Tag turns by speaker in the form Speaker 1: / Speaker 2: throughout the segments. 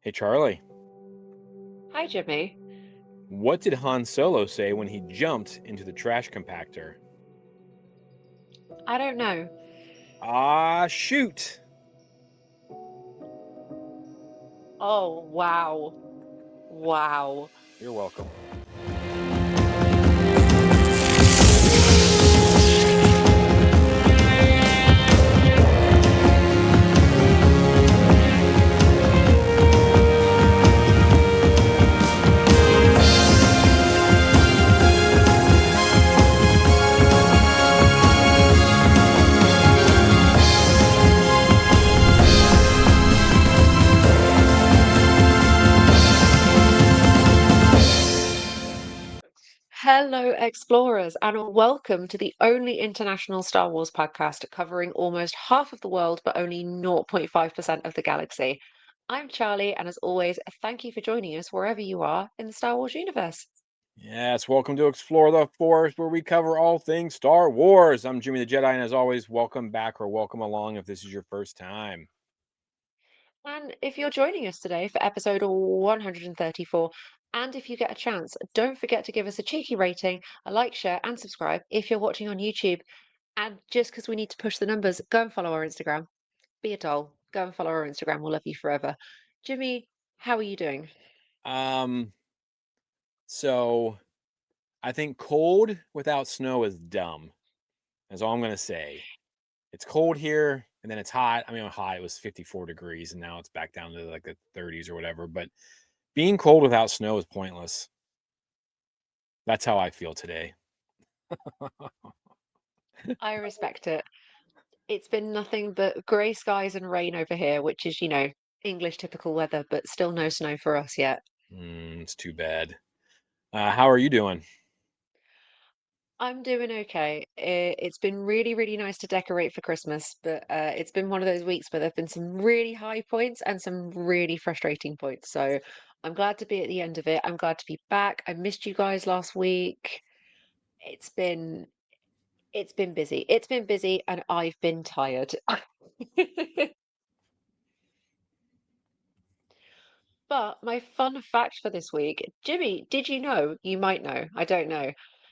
Speaker 1: Hey, Charlie,
Speaker 2: Hi, Jimmy.
Speaker 1: what did Han Solo say when he jumped into the trash compactor?
Speaker 2: I don't know.
Speaker 1: Ah, shoot!
Speaker 2: Oh, wow. Wow.
Speaker 1: You're welcome.
Speaker 2: Hello, explorers, and welcome to the only international Star Wars podcast covering almost half of the world, but only 0.5% of the galaxy. I'm Charlie, and as always, thank you for joining us wherever you are in the Star Wars universe.
Speaker 1: Yes, welcome to Explore the Force, where we cover all things Star Wars. I'm Jimmy the Jedi, and as always, welcome back or welcome along if this is your first time.
Speaker 2: And if you're joining us today for episode 134, and if you get a chance, don't forget to give us a cheeky rating, a like, share, and subscribe if you're watching on YouTube. And just because we need to push the numbers, go and follow our Instagram. Be a doll. Go and follow our Instagram. We'll love you forever. Jimmy, how are you doing?
Speaker 1: Um, so I think cold without snow is dumb. That's all I'm gonna say. It's cold here, and then it's hot. I mean, hot. It was 54 degrees, and now it's back down to like the 30s or whatever. But being cold without snow is pointless. That's how I feel today.
Speaker 2: I respect it. It's been nothing but grey skies and rain over here, which is, English typical weather, but still no snow for us yet.
Speaker 1: It's too bad. How are you doing?
Speaker 2: I'm doing okay. It's been really, really nice to decorate for Christmas, but it's been one of those weeks where there've been some really high points and some really frustrating points. So I'm glad to be at the end of it. I'm glad to be back. I missed you guys last week. It's been it's been busy. It's been busy and I've been tired. But my fun fact for this week, Jimmy, did you know? You might know, I don't know.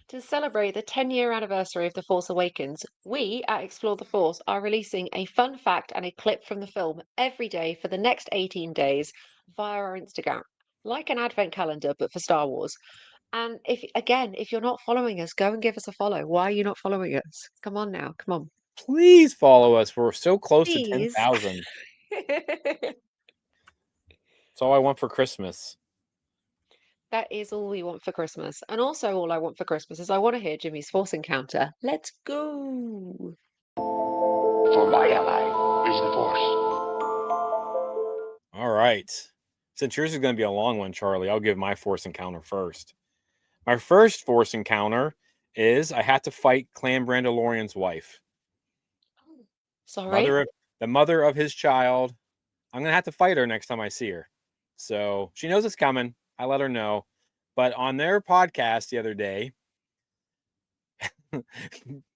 Speaker 2: To celebrate the 10-year anniversary of The Force Awakens, we at Explore the Force are releasing a fun fact and a clip from the film every day for the next 18 days via our Instagram, like an advent calendar, but for Star Wars. And if you're not following us, go and give us a follow. Why are you not following us? Come on now, come on,
Speaker 1: Please follow us. We're so close to
Speaker 2: please.
Speaker 1: 10,000. That's all I want for Christmas.
Speaker 2: That is all we want for Christmas. And also, all I want for Christmas is I want to hear Jimmy's Force encounter. Let's go.
Speaker 3: For my ally is the Force.
Speaker 1: All right. Since yours is going to be a long one, Charlie, I'll give my Force encounter first. My first Force encounter is I had to fight Clan Brandalorian's wife,
Speaker 2: Sorry?
Speaker 1: mother of the mother of his child. I'm gonna have to fight her next time I see her. So she knows it's coming. I let her know. But on their podcast the other day,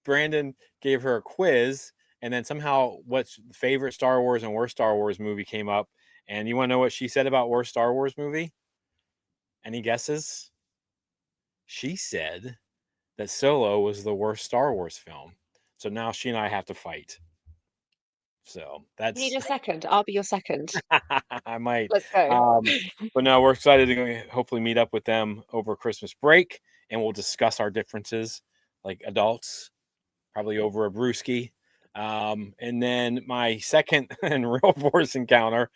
Speaker 1: Brandon gave her a quiz, and then somehow what's favorite Star Wars and worst Star Wars movie came up. And you want to know what she said about worst Star Wars movie? Any guesses? She said that Solo was the worst Star Wars film. So now she and I have to fight. So
Speaker 2: You need
Speaker 1: that's
Speaker 2: a second. I'll be your second.
Speaker 1: I might.
Speaker 2: Let's go.
Speaker 1: Um, but no, we're excited to hopefully meet up with them over Christmas break, and we'll discuss our differences like adults, probably over a brewski. And then my second and real Force encounter.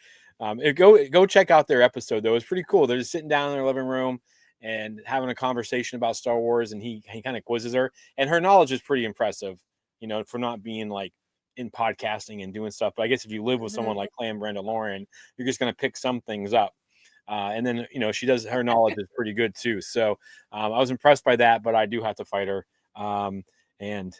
Speaker 1: Go check out their episode though. It's pretty cool. They're just sitting down in their living room and having a conversation about Star Wars, and he kind of quizzes her, and her knowledge is pretty impressive. You know, for not being like in podcasting and doing stuff. But I guess if you live with someone
Speaker 2: Mhm.
Speaker 1: like Clam Brandalorian, you're just going to pick some things up. And then she does her knowledge is pretty good too. So I was impressed by that, but I do have to fight her. And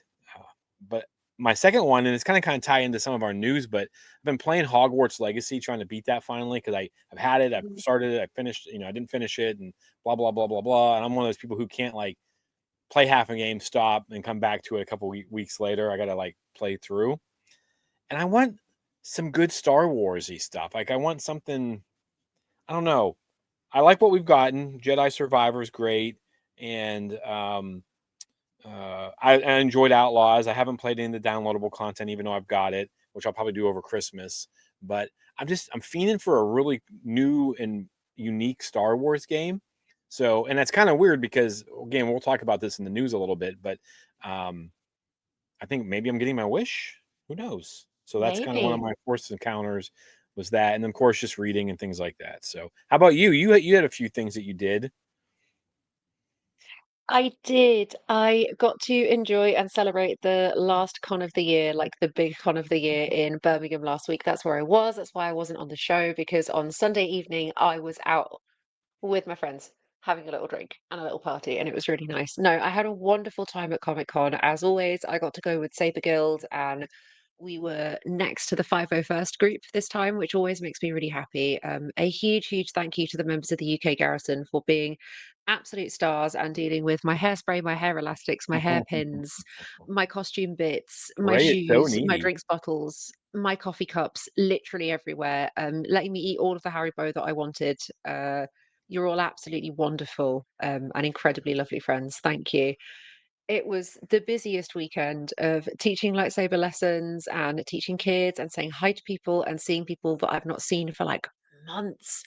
Speaker 1: but my second one, and it's kind of tie into some of our news, but I've been playing Hogwarts Legacy, trying to beat that finally because I've had it, I've
Speaker 2: Mhm.
Speaker 1: started it, I finished, I didn't finish it, and blah blah blah blah blah. And I'm one of those people who can't like play half a game, stop, and come back to it a couple weeks later. I gotta like play through, and I want some good Star Warsy stuff. Like I want something. I don't know. I like what we've gotten. Jedi Survivor's great, and I enjoyed Outlaws. I haven't played any of the downloadable content, even though I've got it, which I'll probably do over Christmas. But I'm fiending for a really new and unique Star Wars game. So, and that's kind of weird because again, we'll talk about this in the news a little bit, but I think maybe I'm getting my wish. Who knows? So that's kind of one of
Speaker 2: Maybe.
Speaker 1: my forced encounters was that, and then of course just reading and things like that. So, how about you? You had a few things that you did.
Speaker 2: I did. I got to enjoy and celebrate the last con of the year, like the big con of the year in Birmingham last week. That's where I was. That's why I wasn't on the show because on Sunday evening I was out with my friends having a little drink and a little party, and it was really nice. No, I had a wonderful time at Comic Con. As always, I got to go with Saber Guild, and we were next to the 501st group this time, which always makes me really happy. A huge, huge thank you to the members of the UK Garrison for being absolute stars and dealing with my hairspray, my hair elastics, my hairpins, my costume bits, my
Speaker 1: Ray is so
Speaker 2: shoes, my
Speaker 1: needy.
Speaker 2: drinks bottles, my coffee cups, literally everywhere. Letting me eat all of the Haribo that I wanted. You're all absolutely wonderful, and incredibly lovely friends. Thank you. It was the busiest weekend of teaching lightsaber lessons and teaching kids and saying hi to people and seeing people that I've not seen for like months.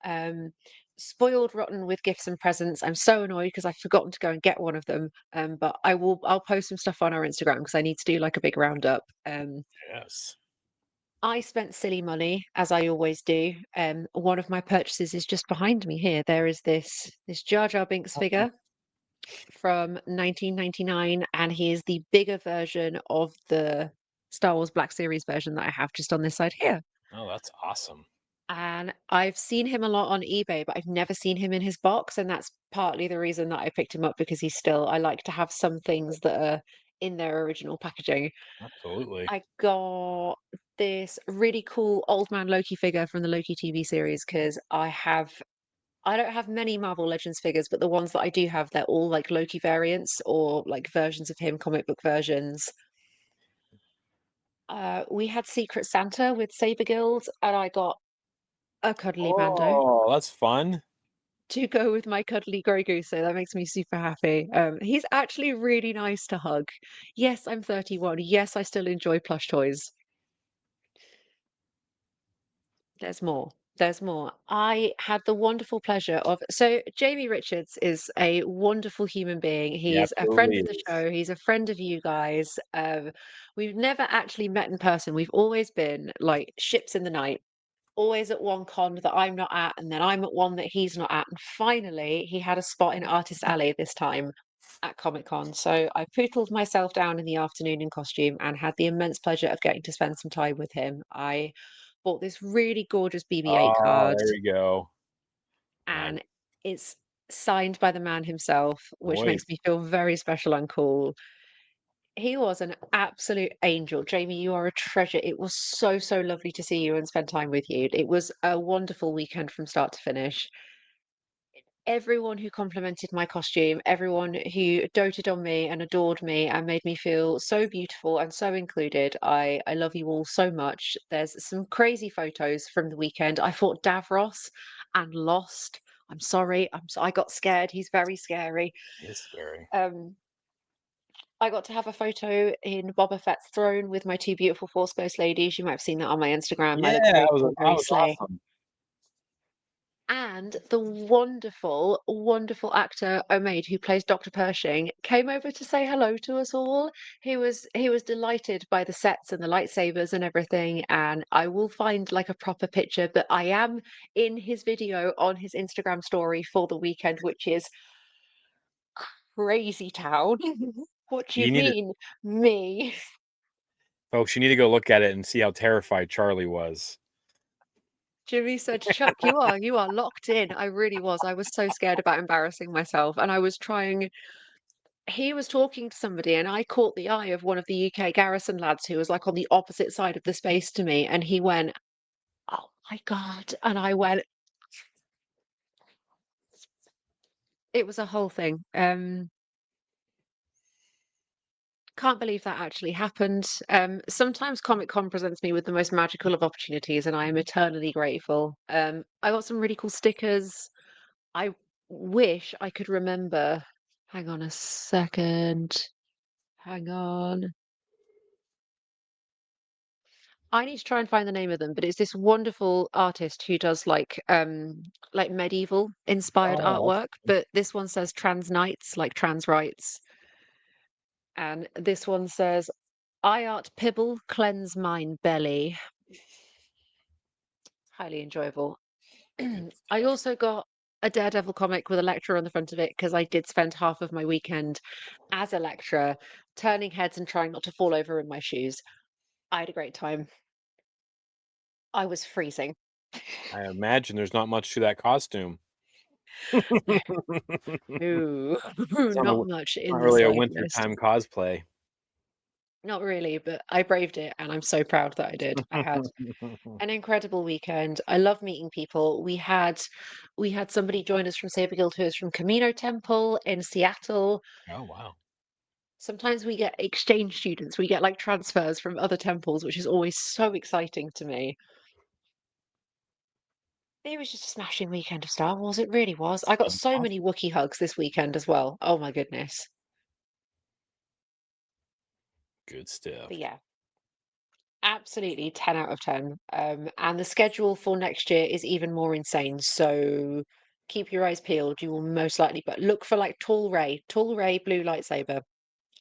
Speaker 2: Um, Spoiled rotten with gifts and presents. I'm so annoyed because I've forgotten to go and get one of them. But I'll post some stuff on our Instagram because I need to do like a big roundup.
Speaker 1: Yes.
Speaker 2: I spent silly money, as I always do. One of my purchases is just behind me here. There is this Jar Jar Binks figure from 1999, and he is the bigger version of the Star Wars Black Series version that I have just on this side here.
Speaker 1: Oh, that's awesome.
Speaker 2: And I've seen him a lot on eBay, but I've never seen him in his box, and that's partly the reason that I picked him up because I like to have some things that are in their original packaging.
Speaker 1: Absolutely.
Speaker 2: I got this really cool old man Loki figure from the Loki TV series because I don't have many Marvel Legends figures, but the ones that I do have, they're all like Loki variants or like versions of him, comic book versions. We had Secret Santa with Saber Guild, and I got a cuddly Mando
Speaker 1: Oh, that's fun.
Speaker 2: to go with my cuddly Grogu, so that makes me super happy. He's actually really nice to hug. Yes, I'm 31. Yes, I still enjoy plush toys. There's more. There's more. I had the wonderful pleasure of Jamie Richards is a wonderful human being.
Speaker 1: He
Speaker 2: He's a friend
Speaker 1: absolutely
Speaker 2: of the
Speaker 1: is.
Speaker 2: show. He's a friend of you guys. We've never actually met in person. We've always been like ships in the night, always at one con that I'm not at, and then I'm at one that he's not at. And finally, he had a spot in Artist Alley this time at Comic Con. So I pootled myself down in the afternoon in costume and had the immense pleasure of getting to spend some time with him. I bought this really gorgeous BB-8
Speaker 1: Oh,
Speaker 2: card,
Speaker 1: there we go. Nice.
Speaker 2: and it's signed by the man himself, which makes
Speaker 1: Nice.
Speaker 2: me feel very special and cool. He was an absolute angel. Jamie, you are a treasure. It was so, so lovely to see you and spend time with you. It was a wonderful weekend from start to finish. Everyone who complimented my costume, everyone who doted on me and adored me and made me feel so beautiful and so included. I love you all so much. There's some crazy photos from the weekend. I fought Davros and lost. I'm sorry. I got scared. He's very scary.
Speaker 1: It's scary.
Speaker 2: Um, I got to have a photo in Boba Fett's throne with my two beautiful Force Ghost ladies. You might have seen that on my Instagram. I
Speaker 1: Yeah,
Speaker 2: look very
Speaker 1: that
Speaker 2: cool,
Speaker 1: that
Speaker 2: very
Speaker 1: was
Speaker 2: slay.
Speaker 1: awesome.
Speaker 2: And the wonderful, wonderful actor Omid, who plays Dr. Pershing, came over to say hello to us all. He was delighted by the sets and the lightsabers and everything. And I will find like a proper picture, but I am in his video on his Instagram story for the weekend, which is crazy town. What do you
Speaker 1: You need to,
Speaker 2: mean, me?
Speaker 1: folks, you need to go look at it and see how terrified Charlie was.
Speaker 2: Jimmy said, Chuck, you are locked in. I really was. I was so scared about embarrassing myself. And I was trying, he was talking to somebody, and I caught the eye of one of the UK Garrison lads who was like on the opposite side of the space to me. And he went, oh my God. And I went, it was a whole thing. Can't believe that actually happened. Sometimes Comic Con presents me with the most magical of opportunities, and I am eternally grateful. I got some really cool stickers. I wish I could remember. Hang on a second. Hang on. I need to try and find the name of them, but it's this wonderful artist who does like medieval inspired
Speaker 1: Oh,
Speaker 2: artwork, but this one says trans knights, like trans rights. And this one says I art pibble, cleanse mine belly. Highly enjoyable.
Speaker 1: good
Speaker 2: I
Speaker 1: stuff.
Speaker 2: also got a Daredevil comic with a lecturer on the front of it because I did spend half of my weekend as a lecturer, turning heads and trying not to fall over in my shoes. I had a great time. I was freezing.
Speaker 1: I imagine there's not much to that costume.
Speaker 2: No,
Speaker 1: It's
Speaker 2: not much in
Speaker 1: not
Speaker 2: the
Speaker 1: really a
Speaker 2: slightest.
Speaker 1: wintertime cosplay.
Speaker 2: Not really, but I braved it and I'm so proud that I did. I had an incredible weekend. I love meeting people. We had somebody join us from Saber Guild who is from Camino Temple in Seattle.
Speaker 1: Oh, wow.
Speaker 2: Sometimes we get exchange students. We get like transfers from other temples, which is always so exciting to me. It was just a smashing weekend of Star Wars. It really was. I got
Speaker 1: Sounds
Speaker 2: so many
Speaker 1: awesome.
Speaker 2: Wookiee hugs this weekend as well. Oh my goodness.
Speaker 1: Good stuff.
Speaker 2: But yeah, absolutely 10 out of 10. And the schedule for next year is even more insane. So keep your eyes peeled. You will most likely, but look for like Tall Ray blue lightsaber.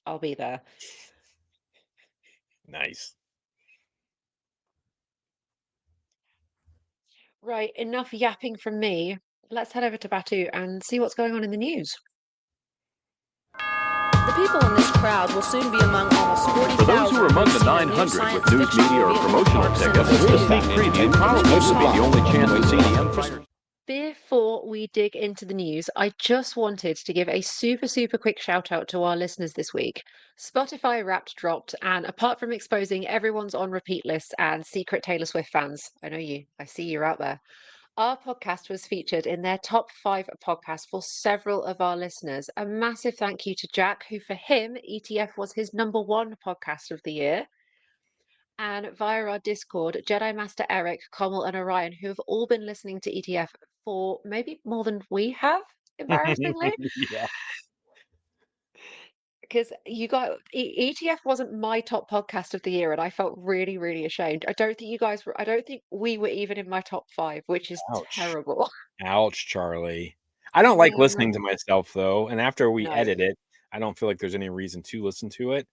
Speaker 2: I'll be there.
Speaker 1: Nice.
Speaker 2: Right, enough yapping from me. Let's head over to Batu and see what's going on in the news.
Speaker 4: The people in this crowd will soon be among almost 40,000.
Speaker 5: For those who are among the
Speaker 4: who've seen a new
Speaker 5: 900
Speaker 4: science
Speaker 5: with news
Speaker 4: fiction
Speaker 5: media or
Speaker 4: movie at the
Speaker 5: promotional
Speaker 4: park
Speaker 5: tickets,
Speaker 4: cinema.
Speaker 5: this sneak preview probably will be the only chance to see the Empire.
Speaker 2: Before we dig into the news, I just wanted to give a super, super quick shout out to our listeners this week. Spotify Wrapped dropped, and apart from exposing everyone's on repeat lists and secret Taylor Swift fans, I know you, I see you're out there. Our podcast was featured in their top 5 podcasts for several of our listeners. A massive thank you to Jack, who for him, ETF was his #1 podcast of the year. And via our Discord, Jedi Master Eric, Commel, and Orion, who have all been listening to ETF for maybe more than we have, embarrassingly.
Speaker 1: Yeah.
Speaker 2: Because you got ETF wasn't my top podcast of the year, and I felt really, really ashamed. I don't think you guys were, I don't think we were even in my top 5, which is
Speaker 1: Ouch.
Speaker 2: terrible.
Speaker 1: Ouch, Charlie. I don't like
Speaker 2: We
Speaker 1: listening to myself, though, and after we
Speaker 2: no.
Speaker 1: edit it, I don't feel like there's any reason to listen to it.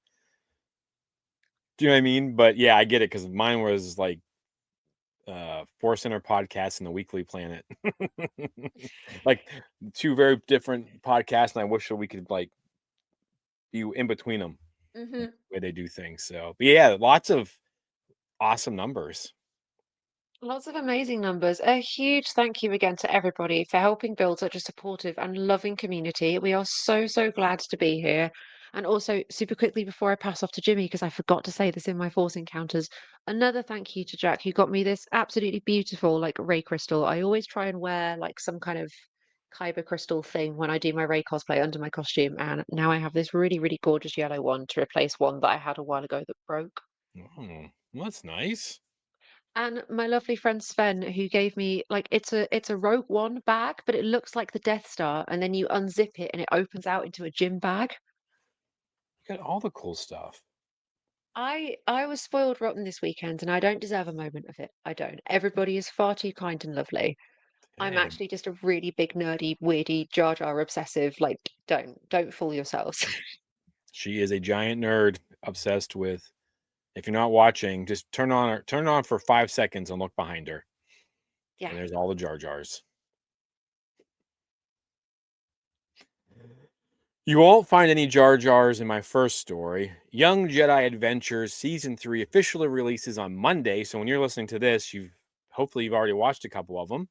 Speaker 1: Do you know what I mean? But yeah, I get it because mine was like Force Center Podcast and the Weekly Planet. Like 2 very different podcasts, and I wish that we could like be in between them
Speaker 2: hmm
Speaker 1: the way they do things. So, but yeah, lots of awesome numbers.
Speaker 2: Lots of amazing numbers. A huge thank you again to everybody for helping build such a supportive and loving community. We are so, so glad to be here. And also, super quickly before I pass off to Jimmy, because I forgot to say this in my Force Encounters, another thank you to Jack, who got me this absolutely beautiful, like Ray crystal. I always try and wear like some kind of kyber crystal thing when I do my Ray cosplay under my costume. And now I have this really, really gorgeous yellow one to replace one that I had a while ago that broke.
Speaker 1: Oh, well, that's nice.
Speaker 2: And my lovely friend Sven, who gave me like it's a Rogue One bag, but it looks like the Death Star, and then you unzip it and it opens out into a gym bag.
Speaker 1: You got all the cool stuff.
Speaker 2: I was spoiled rotten this weekend, and I don't deserve a moment of it. I don't. Everybody is far too kind and lovely. I'm
Speaker 1: Dang.
Speaker 2: actually just a really big nerdy, weirdy, Jar Jar obsessive. Like, don't fool yourselves.
Speaker 1: She is a giant nerd obsessed with. If you're not watching, just turn it on for 5 seconds and look behind her.
Speaker 2: Yeah.
Speaker 1: And there's all the Jar Jars. You won't find any Jar Jars in my first story. Young Jedi Adventures Season 3 officially releases on Monday. So when you're listening to this, hopefully you've already watched a couple of them.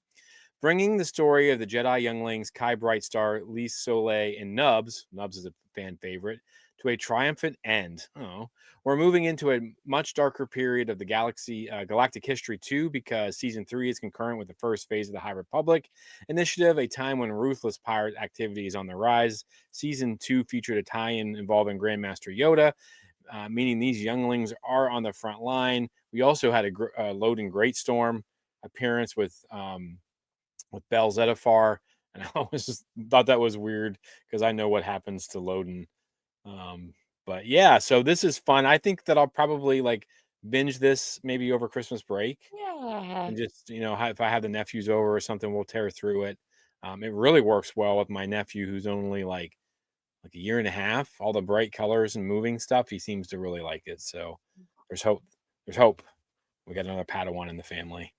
Speaker 1: Bringing the story of the Jedi younglings Kai Brightstar, Lee Soleil, and Nubs is a fan favorite, to a triumphant end. Oh, we're moving into a much darker period of the galactic history too, because Season 3 is concurrent with the first phase of the High Republic Initiative, a time when ruthless pirate activity is on the rise. Season 2 featured a tie-in involving Grandmaster Yoda meaning these younglings are on the front line. We also had a Loading Great Storm appearance with Bell Zettifar, and I always just thought that was weird because I know what happens to Loden. But yeah, so this is fun. I think that I'll probably like binge this maybe over Christmas break,
Speaker 2: Yeah.
Speaker 1: and just if I have the nephews over or something, we'll tear through it. It really works well with my nephew, who's only like a year and a half. All the bright colors and moving stuff, he seems to really like it. So there's hope. There's hope. We got another Padawan in the family.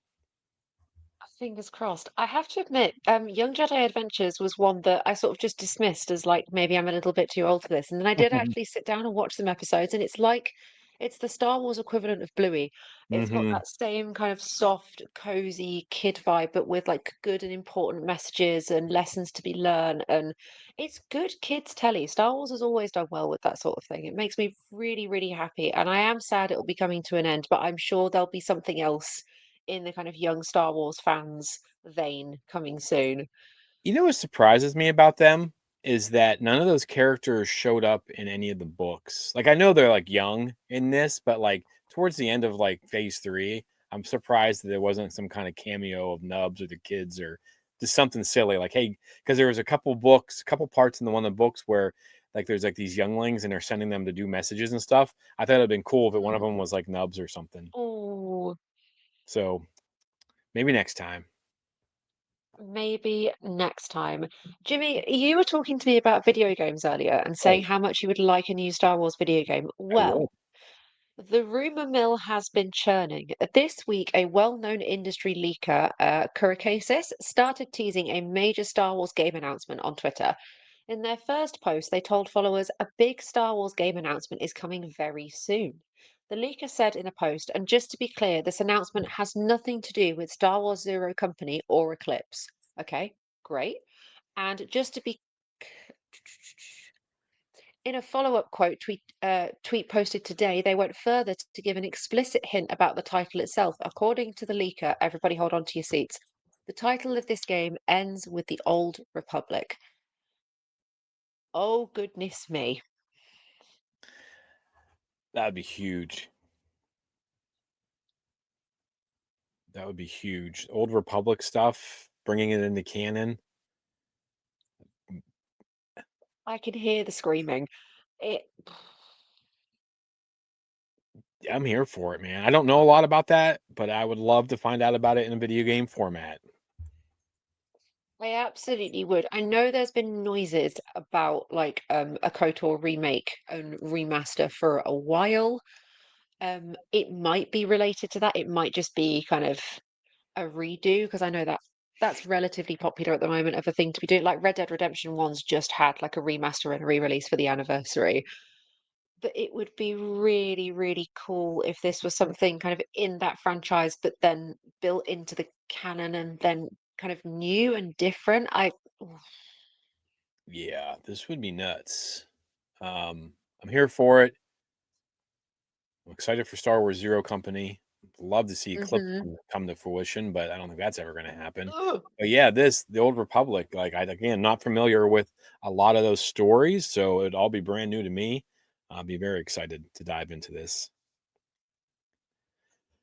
Speaker 2: Fingers crossed. I have to admit, Young Jedi Adventures was one that I sort of just dismissed as like maybe I'm a little bit too old for this. And then I did actually sit down and watch some episodes, and it's the Star Wars equivalent of Bluey. It's got
Speaker 1: Hmm.
Speaker 2: that same kind of soft, cozy kid vibe, but with like good and important messages and lessons to be learned. And it's good kids telly. Star Wars has always done well with that sort of thing. It makes me really, really happy. And I am sad it'll be coming to an end, but I'm sure there'll be something else in the kind of young Star Wars fans vein coming soon.
Speaker 1: What surprises me about them is that none of those characters showed up in any of the books. Like I know they're like young in this, but like towards the end of like phase 3, I'm surprised that there wasn't some kind of cameo of Nubs or the kids or just something silly like, hey, because there was a couple parts in the one of the books where like there's like these younglings and they're sending them to do messages and stuff. I thought it'd been cool if one of them was like Nubs or something.
Speaker 2: Oh,
Speaker 1: So maybe next time.
Speaker 2: maybe next time. Jimmy, you were talking to me about video games earlier and saying
Speaker 1: Oh,
Speaker 2: how much you would like a new Star Wars video game.
Speaker 1: I
Speaker 2: Well,
Speaker 1: will.
Speaker 2: the rumor mill has been churning. This week, a well-known industry leaker, Curacasis, started teasing a major Star Wars game announcement on Twitter. In their first post, they told followers a big Star Wars game announcement is coming very soon. The leaker said in a post, and just to be clear, this announcement has nothing to do with Star Wars Zero Company or Eclipse. Okay, great. And just to be in a follow-up tweet posted today, they went further to give an explicit hint about the title itself. According to the leaker, everybody hold on to your seats. The title of this game ends with the Old Republic. Oh, goodness me.
Speaker 1: That would be huge. That would be huge. Old Republic stuff, bringing it into canon.
Speaker 2: I can hear the screaming. It,
Speaker 1: I'm here for it, man. I don't know a lot about that, but I would love to find out about it in a video game format.
Speaker 2: I absolutely would. I know there's been noises about like a KOTOR remake and remaster for a while. It might be related to that. It might just be kind of a redo because I know that that's relatively popular at the moment of a thing to be doing. Like Red Dead Redemption 1's just had like a remaster and a re-release for the anniversary. But it would be really, really cool if this was something kind of in that franchise, but then built into the canon and then kind of new and different.
Speaker 1: Yeah, this would be nuts. I'm here for it. I'm excited for Star Wars Zero Company. Love to see Eclipse
Speaker 2: Mm-hmm.
Speaker 1: come to fruition, but I don't think that's ever going to happen.
Speaker 2: Oh,
Speaker 1: But yeah, the Old Republic, like again, not familiar with a lot of those stories, so it'd all be brand new to me. I'll be very excited to dive into this.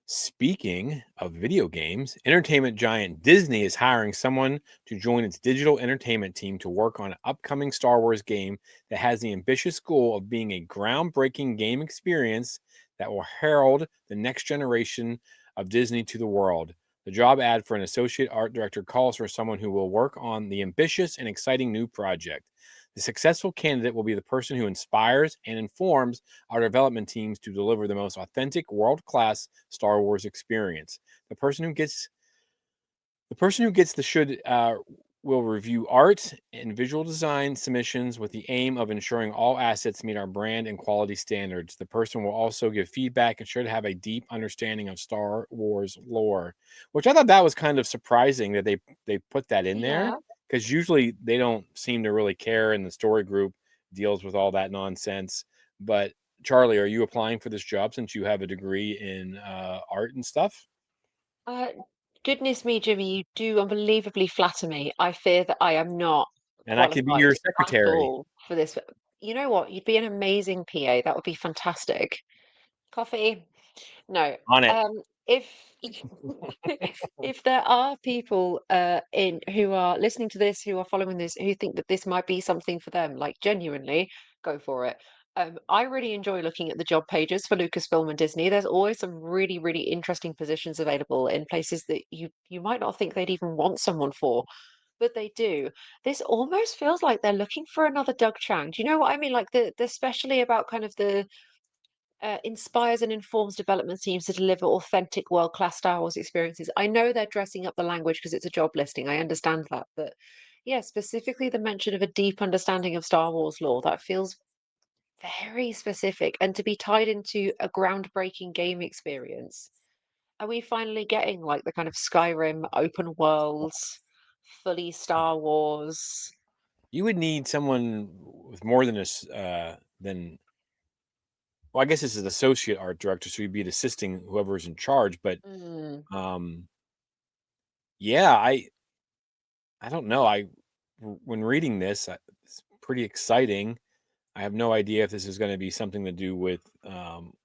Speaker 1: Speaking of video games, entertainment giant Disney is hiring someone to join its digital entertainment team to work on an upcoming Star Wars game that has the ambitious goal of being a groundbreaking game experience that will herald the next generation of Disney to the world. The job ad for an associate art director calls for someone who will work on the ambitious and exciting new project. The successful candidate will be the person who inspires and informs our development teams to deliver the most authentic, world-class Star Wars experience. The person who gets the should will review art and visual design submissions with the aim of ensuring all assets meet our brand and quality standards. The person will also give feedback and should have a deep understanding of Star Wars lore, which I thought that was kind of surprising that they put that in there
Speaker 2: yeah.
Speaker 1: because usually they don't seem to really care, and the story group deals with all that nonsense. But Charlie, are you applying for this job since you have a degree in art and stuff?
Speaker 2: Uh, Goodness me, Jimmy, you do unbelievably flatter me. I fear that I am not
Speaker 1: And I could be
Speaker 2: qualified
Speaker 1: your
Speaker 2: at
Speaker 1: secretary.
Speaker 2: all for this. You know what? You'd be an amazing PA. That would be fantastic. Coffee? No.
Speaker 1: On it.
Speaker 2: If if there are people in who are listening to this, who are following this, who think that this might be something for them, like genuinely, go for it. I really enjoy looking at the job pages for Lucasfilm and Disney. There's always some really, really interesting positions available in places that you might not think they'd even want someone for, but they do. This almost feels like they're looking for another Doug Chang. Do you know what I mean? Like the especially about kind of the inspires and informs development teams to deliver authentic world-class Star Wars experiences. I know they're dressing up the language because it's a job listing. I understand that, but yeah, specifically the mention of a deep understanding of Star Wars lore, that feels very specific, and to be tied into a groundbreaking game experience. Are we finally getting like the kind of Skyrim open worlds, fully Star Wars?
Speaker 1: You would need someone with more than than. Well, I guess this is associate art director, so you'd be assisting whoever's in charge. But
Speaker 2: Mm,
Speaker 1: um, yeah, I don't know. When reading this, it's pretty exciting. I have no idea if this is going to be something to do with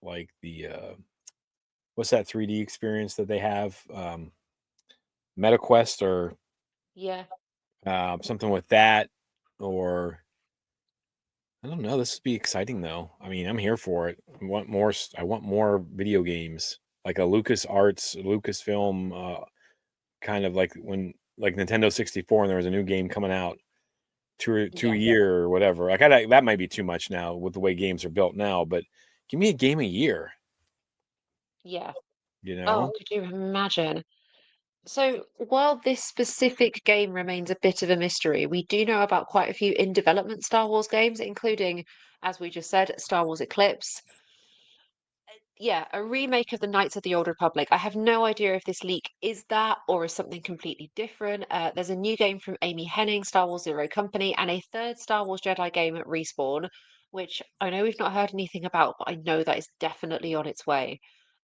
Speaker 1: like the what's that 3D experience that they have, MetaQuest or
Speaker 2: yeah,
Speaker 1: something with that, or I don't know. This would be exciting though. I mean, I'm here for it. I want more. I want more video games, like a Lucas Arts, Lucasfilm, kind of like when like Nintendo 64, and there was a new game coming out two
Speaker 2: yeah,
Speaker 1: a year or whatever. Like that might be too much now with the way games are built now. But give me a game a year.
Speaker 2: yeah.
Speaker 1: You
Speaker 2: Oh,
Speaker 1: know?
Speaker 2: could you imagine? So, while this specific game remains a bit of a mystery, we do know about quite a few in development Star Wars games, including, as we just said, Star Wars Eclipse. Yeah, a remake of the Knights of the Old Republic. I have no idea if this leak is that or is something completely different. There's a new game from Amy Hennig, Star Wars Zero Company, and a third Star Wars Jedi game at Respawn, which I know we've not heard anything about, but I know that is definitely on its way.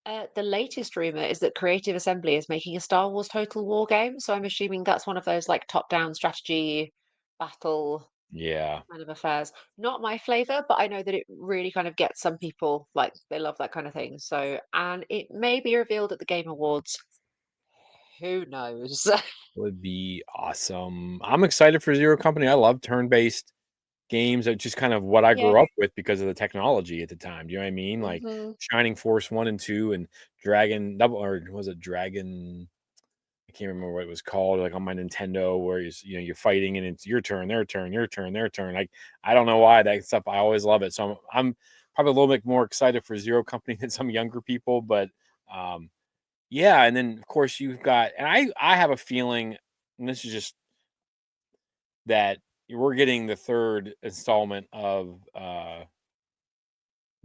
Speaker 2: The latest rumor is that Creative Assembly is making a Star Wars Total War game, so I'm assuming that's one of those like top-down strategy battle
Speaker 1: Yeah.
Speaker 2: kind of affairs. Not my flavor, but I know that it really kind of gets some people like they love that kind of thing. So, and it may be revealed at the Game Awards. Who knows?
Speaker 1: Would be awesome. I'm excited for Zero Company. I love turn-based games. That's just kind of what I
Speaker 2: Yeah.
Speaker 1: grew up with because of the technology at the time. Do you know what I mean? Like
Speaker 2: Hmm.
Speaker 1: Shining Force 1 and 2 and Dragon Double, or was it Dragon? I can't remember what it was called, like on my Nintendo, where you're fighting and it's your turn, their turn, your turn, their turn. Like I don't know why that stuff. I always love it. So I'm probably a little bit more excited for Zero Company than some younger people, but um, yeah. And then of course you've got, and I have a feeling, and this is just that we're getting the third installment of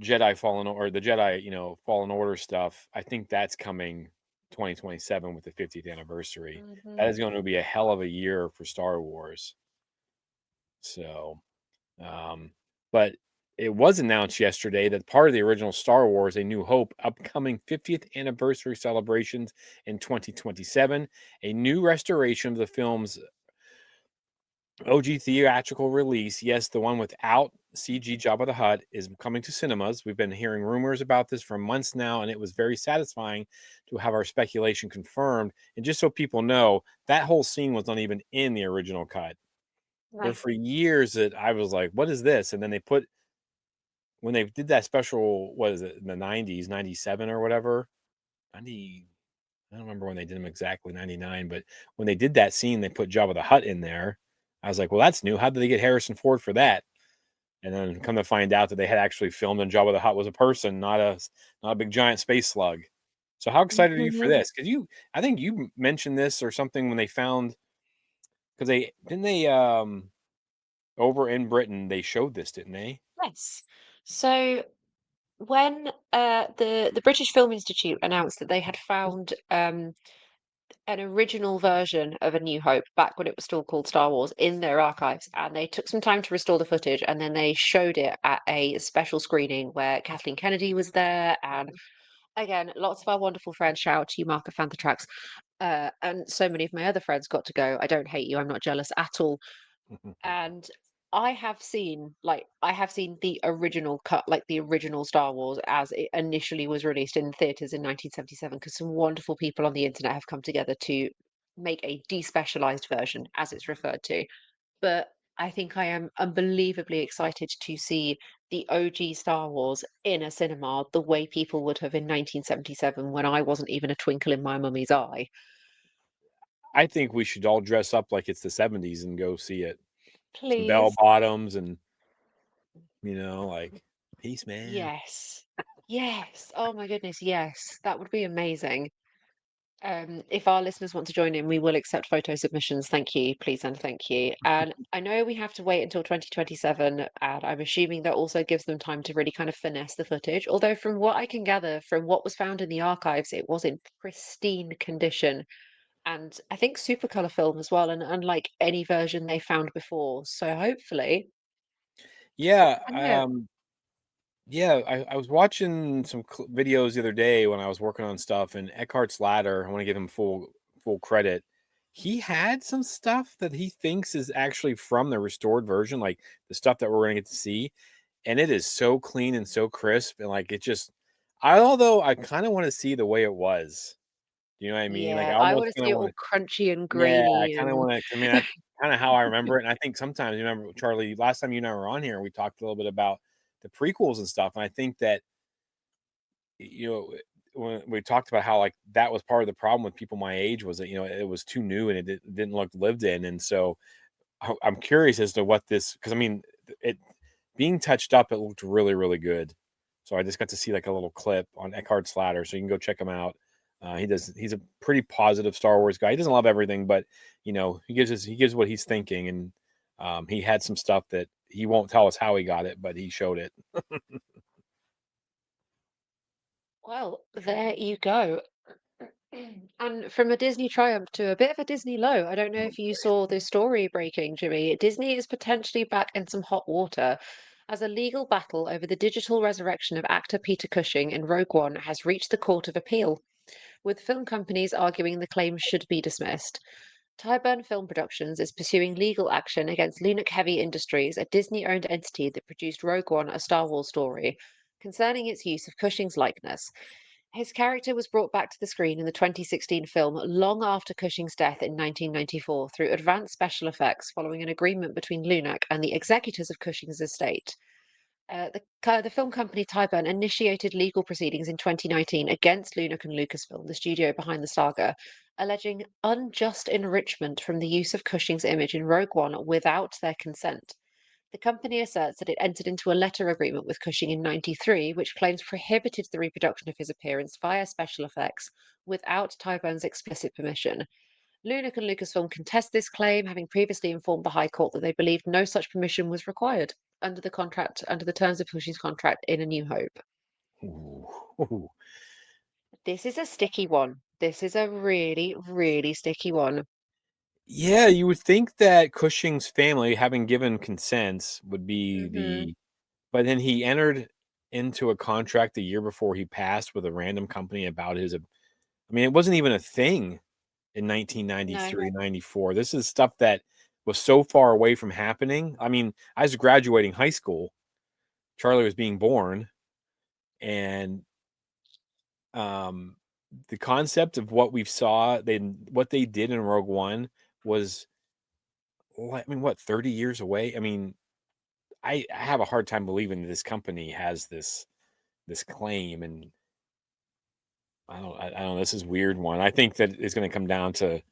Speaker 1: Jedi Fallen or the Jedi, Fallen Order stuff. I think that's coming 2027 with the 50th anniversary. That
Speaker 2: Hmm.
Speaker 1: is going to be a hell of a year for Star Wars. So, um, but it was announced yesterday that part of the original Star Wars: A New Hope upcoming 50th anniversary celebrations in 2027, a new restoration of the film's OG theatrical release, yes, the one without CG Jabba the Hutt, is coming to cinemas. We've been hearing rumors about this for months now, and it was very satisfying to have our speculation confirmed. And just so people know, that whole scene was not even in the original cut. There
Speaker 2: Yeah.
Speaker 1: for years that I was like, "What is this?" And then when they did that special, what is it, in the 90s, 97 or whatever, 90. I don't remember when they did them exactly, 99, but when they did that scene, they put Jabba the Hutt in there. I was like, well, that's new. How did they get Harrison Ford for that? And then come to find out that they had actually filmed and Jabba the Hutt was a person, not a big giant space slug. So how excited are you for
Speaker 2: Hmm.
Speaker 1: this? Because I think you mentioned this or something when they found, because they over in Britain they showed this, didn't they?
Speaker 2: Yes. So when the British Film Institute announced that they had found an original version of A New Hope back when it was still called Star Wars in their archives, and they took some time to restore the footage, and then they showed it at a special screening where Kathleen Kennedy was there, and again, lots of our wonderful friends. Shout out to you, Mark of Fantatrax, and so many of my other friends got to go. I don't hate you. I'm not jealous at all. And I have seen the original cut, like the original Star Wars as it initially was released in theaters in 1977, because some wonderful people on the internet have come together to make a despecialized version, as it's referred to. But I think I am unbelievably excited to see the OG Star Wars in a cinema the way people would have in 1977 when I wasn't even a twinkle in my mummy's eye.
Speaker 1: I think we should all dress up like it's the 70s and go see it. Some bell
Speaker 2: Please.
Speaker 1: bottoms and, like, peace, man.
Speaker 2: Yes. Yes. Oh my goodness, yes. That would be amazing. If our listeners want to join in, we will accept photo submissions. Thank you, please and thank you. And I know we have to wait until 2027, and I'm assuming that also gives them time to really kind of finesse the footage. Although from what I can gather, from what was found in the archives, it was in pristine condition. And I think super color film as well, and unlike any version they found before. So hopefully,
Speaker 1: Yeah,
Speaker 2: and yeah,
Speaker 1: yeah, I was watching some videos the other day when I was working on stuff, and Eckhart's Ladder, I want to give him full credit. He had some stuff that he thinks is actually from the restored version, like the stuff that we're going to get to see, and it is so clean and so crisp, and like it just, although I kind of want to see the way it was. You know what I mean? Like I
Speaker 2: yeah, I
Speaker 1: almost
Speaker 2: want to
Speaker 1: kind
Speaker 2: see
Speaker 1: of
Speaker 2: it
Speaker 1: want
Speaker 2: all
Speaker 1: to.
Speaker 2: crunchy and
Speaker 1: Yeah, I
Speaker 2: grainy
Speaker 1: kind of
Speaker 2: and
Speaker 1: want to. I mean, that's kind of how I remember it. And I think sometimes, you remember, Charlie, last time you and I were on here, we talked a little bit about the prequels and stuff. And I think that, when we talked about how like that was part of the problem with people my age was that, it was too new and it didn't look lived in. And so I'm curious as to what this, because I mean, it being touched up, it looked really, really good. So I just got to see like a little clip on Eckhart's Ladder, so you can go check him out. He's a pretty positive Star Wars guy. He doesn't love everything, but he gives what he's thinking, and he had some stuff that he won't tell us how he got it, but he showed it.
Speaker 2: well, there you go. And from a Disney triumph to a bit of a Disney low, I don't know if you saw this story breaking, Jimmy. Disney is potentially back in some hot water as a legal battle over the digital resurrection of actor Peter Cushing in Rogue One has reached the Court of Appeal, with film companies arguing the claims should be dismissed. Tyburn Film Productions is pursuing legal action against Lunac Heavy Industries, a Disney owned entity that produced Rogue One, a Star Wars story, concerning its use of Cushing's likeness. His character was brought back to the screen in the 2016 film long after Cushing's death in 1994 through advanced special effects following an agreement between Lunac and the executors of Cushing's estate. The film company Tyburn initiated legal proceedings in 2019 against Lunac and Lucasfilm, the studio behind the saga, alleging unjust enrichment from the use of Cushing's image in Rogue One without their consent. The company asserts that it entered into a letter agreement with Cushing in '93, which claims prohibited the reproduction of his appearance via special effects without Tyburn's explicit permission. Lunac and Lucasfilm contest this claim, having previously informed the High Court that they believed no such permission was required under the terms of Cushing's contract in A New Hope.
Speaker 1: Ooh.
Speaker 2: This is a sticky one. This is a really, really sticky one.
Speaker 1: Yeah, you would think that Cushing's family, having given consents, would be
Speaker 2: Hmm.
Speaker 1: but then he entered into a contract the year before he passed with a random company about his. I mean, it wasn't even a thing in
Speaker 2: No.
Speaker 1: 1993, 94. This is stuff that was so far away from happening. I mean, I was graduating high school. Charlie was being born, and um, the concept of what they did in Rogue One was, I mean, what, 30 years away? I mean, I have a hard time believing that this company has this claim, and I don't know. This is a weird one. I think that it's going to come down to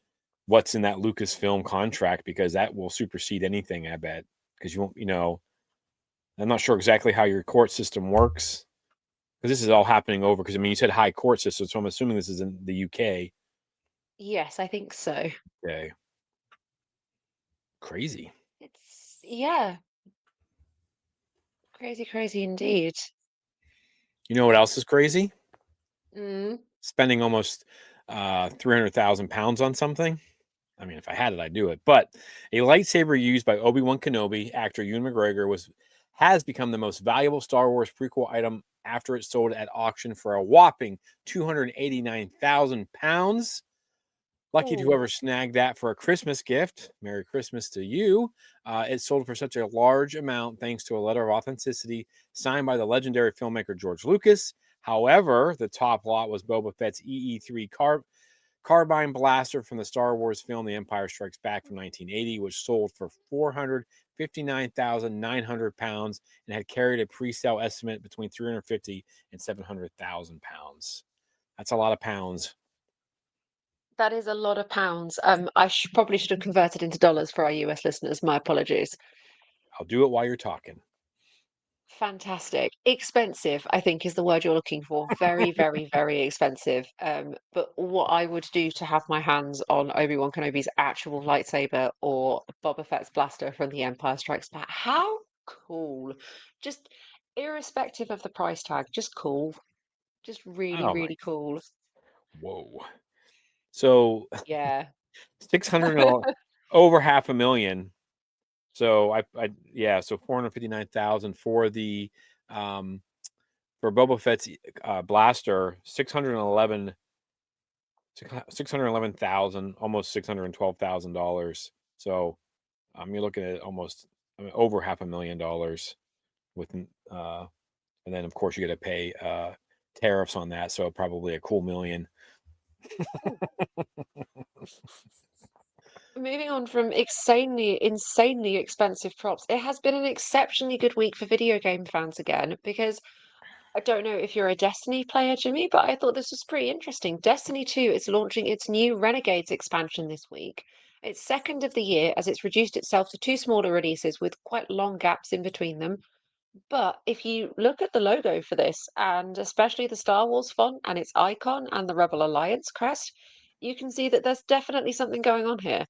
Speaker 1: what's in that Lucasfilm contract, because that will supersede anything, I bet. Because you won't, I'm not sure exactly how your court system works, because this is all happening over. Because I mean, you said high court system, so I'm assuming this is in the UK.
Speaker 2: Yes, I think so.
Speaker 1: Okay, crazy.
Speaker 2: Yeah, crazy, crazy indeed.
Speaker 1: You know what else is crazy?
Speaker 2: Mm.
Speaker 1: Spending almost 300,000 pounds on something. I mean, if I had it, I'd do it. But a lightsaber used by Obi-Wan Kenobi actor Ewan McGregor has become the most valuable Star Wars prequel item after it sold at auction for a whopping 289,000 pounds. Lucky to
Speaker 2: Ooh.
Speaker 1: whoever snagged that for a Christmas gift. Merry Christmas to you. It sold for such a large amount thanks to a letter of authenticity signed by the legendary filmmaker George Lucas. However, the top lot was Boba Fett's EE3 carbine blaster from the Star Wars film The Empire Strikes Back from 1980, which sold for 459,900 pounds and had carried a pre-sale estimate between 350 and 700,000 pounds. That's a lot of pounds.
Speaker 2: That is a lot of pounds. I probably should have converted into dollars for our US listeners. My apologies.
Speaker 1: I'll do it while you're talking.
Speaker 2: Fantastic. Expensive, I think, is the word you're looking for. Very, very, very expensive. But what I would do to have my hands on Obi-Wan Kenobi's actual lightsaber or Boba Fett's blaster from The Empire Strikes Back. How cool. Just irrespective of the price tag, just cool. Just really,
Speaker 1: Oh my,
Speaker 2: really cool.
Speaker 1: whoa. So
Speaker 2: Yeah.
Speaker 1: 600 over half a million. So yeah, so 459,000 for the for Boba Fett's blaster, 611,000, almost $612,000. So you're looking at almost over $500,000 with and then of course you got to pay tariffs on that, so probably a cool million.
Speaker 2: Ooh. Moving on from insanely expensive props, it has been an exceptionally good week for video game fans again, because I don't know if you're a Destiny player, Jimmy, but I thought this was pretty interesting. Destiny 2 is launching its new Renegades expansion this week. It's second of the year as it's reduced itself to two smaller releases with quite long gaps in between them. But if you look at the logo for this, and especially the Star Wars font and its icon and the Rebel Alliance crest, you can see that there's definitely something going on here.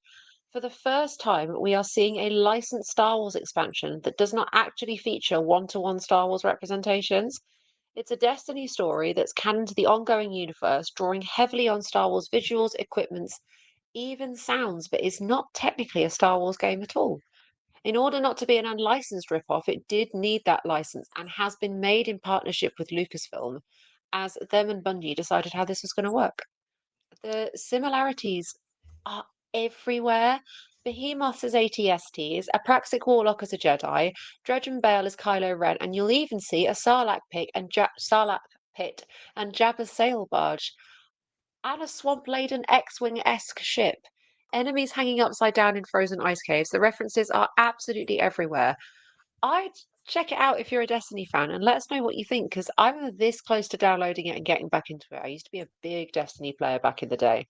Speaker 2: For the first time, we are seeing a licensed Star Wars expansion that does not actually feature one-to-one Star Wars representations. It's a Destiny story that's canon to the ongoing universe, drawing heavily on Star Wars visuals, equipments, even sounds, but is not technically a Star Wars game at all. In order not to be an unlicensed ripoff, it did need that license and has been made in partnership with Lucasfilm, as them and Bungie decided how this was going to work. The similarities are everywhere. Behemoth as ATSTs, Apraxic Warlock as a Jedi, Dredge and Bale as Kylo Ren, and you'll even see a Sarlacc pit and Jabba's sail barge, and a swamp-laden X-Wing-esque ship. Enemies hanging upside down in frozen ice caves. The references are absolutely everywhere. I'd check it out if you're a Destiny fan and let us know what you think, because I'm this close to downloading it and getting back into it. I used to be a big Destiny player back in the day.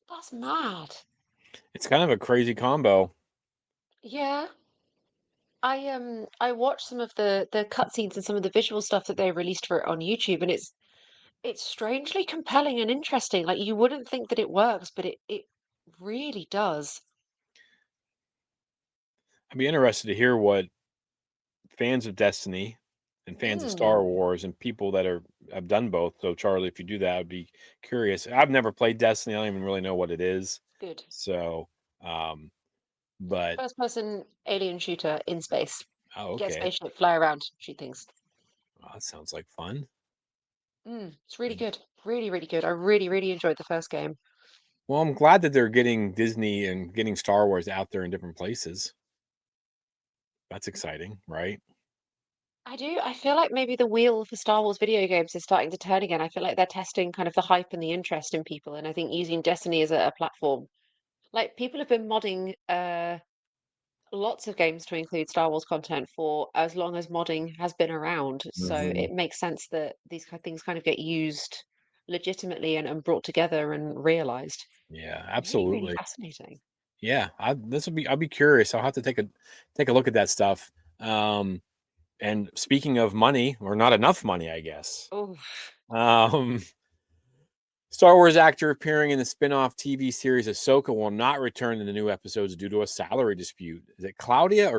Speaker 2: That's mad.
Speaker 1: It's kind of a crazy combo.
Speaker 2: Yeah. I watched some of the cutscenes and some of the visual stuff that they released for it on YouTube, and it's strangely compelling and interesting. Like you wouldn't think that it works, but it really does.
Speaker 1: I'd be interested to hear what fans of Destiny and fans of Star
Speaker 2: Mm,
Speaker 1: Wars and people that have done both. So Charlie, if you do that, I'd be curious. I've never played Destiny. I don't even really know what it is.
Speaker 2: good.
Speaker 1: So, but
Speaker 2: First person alien shooter in space.
Speaker 1: oh,
Speaker 2: Get a
Speaker 1: okay.
Speaker 2: spaceship, fly around, shoot things.
Speaker 1: Well, that sounds like fun.
Speaker 2: It's really good. Really, really good. I really, really enjoyed the first game.
Speaker 1: Well, I'm glad that they're getting Disney and getting Star Wars out there in different places. That's exciting, right?
Speaker 2: I do. I feel like maybe the wheel for Star Wars video games is starting to turn again. I feel like they're testing kind of the hype and the interest in people, and I think using Destiny as a platform. Like people have been modding lots of games to include Star Wars content for as long as modding has been around. So
Speaker 1: Hmm.
Speaker 2: it makes sense that these things kind of get used legitimately and brought together and realized.
Speaker 1: Yeah,
Speaker 2: Really, really
Speaker 1: absolutely.
Speaker 2: fascinating.
Speaker 1: Yeah, I'll be curious. I'll have to take a look at that stuff. And speaking of money, or not enough money, I guess.
Speaker 2: Oh,
Speaker 1: Um, Star Wars actor appearing in the spin-off TV series Ahsoka will not return in the new episodes due to a salary dispute. Is it Claudia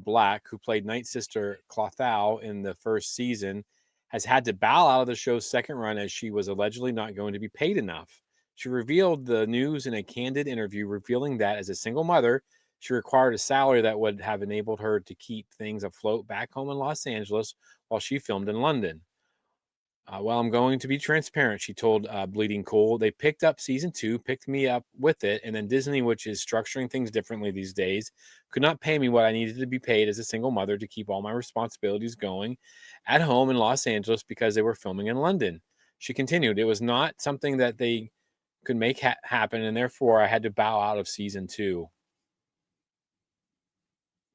Speaker 1: Black, who played Night Sister Clothal in the first season, has had to bow out of the show's second run as she was allegedly not going to be paid enough. She revealed the news in a candid interview, revealing that as a single mother, she required a salary that would have enabled her to keep things afloat back home in Los Angeles while she filmed in London. Well, I'm going to be transparent, she told Bleeding Cool. They picked up season 2, picked me up with it, and then Disney, which is structuring things differently these days, could not pay me what I needed to be paid as a single mother to keep all my responsibilities going at home in Los Angeles because they were filming in London. She continued, it was not something that they could make happen, and therefore I had to bow out of season 2.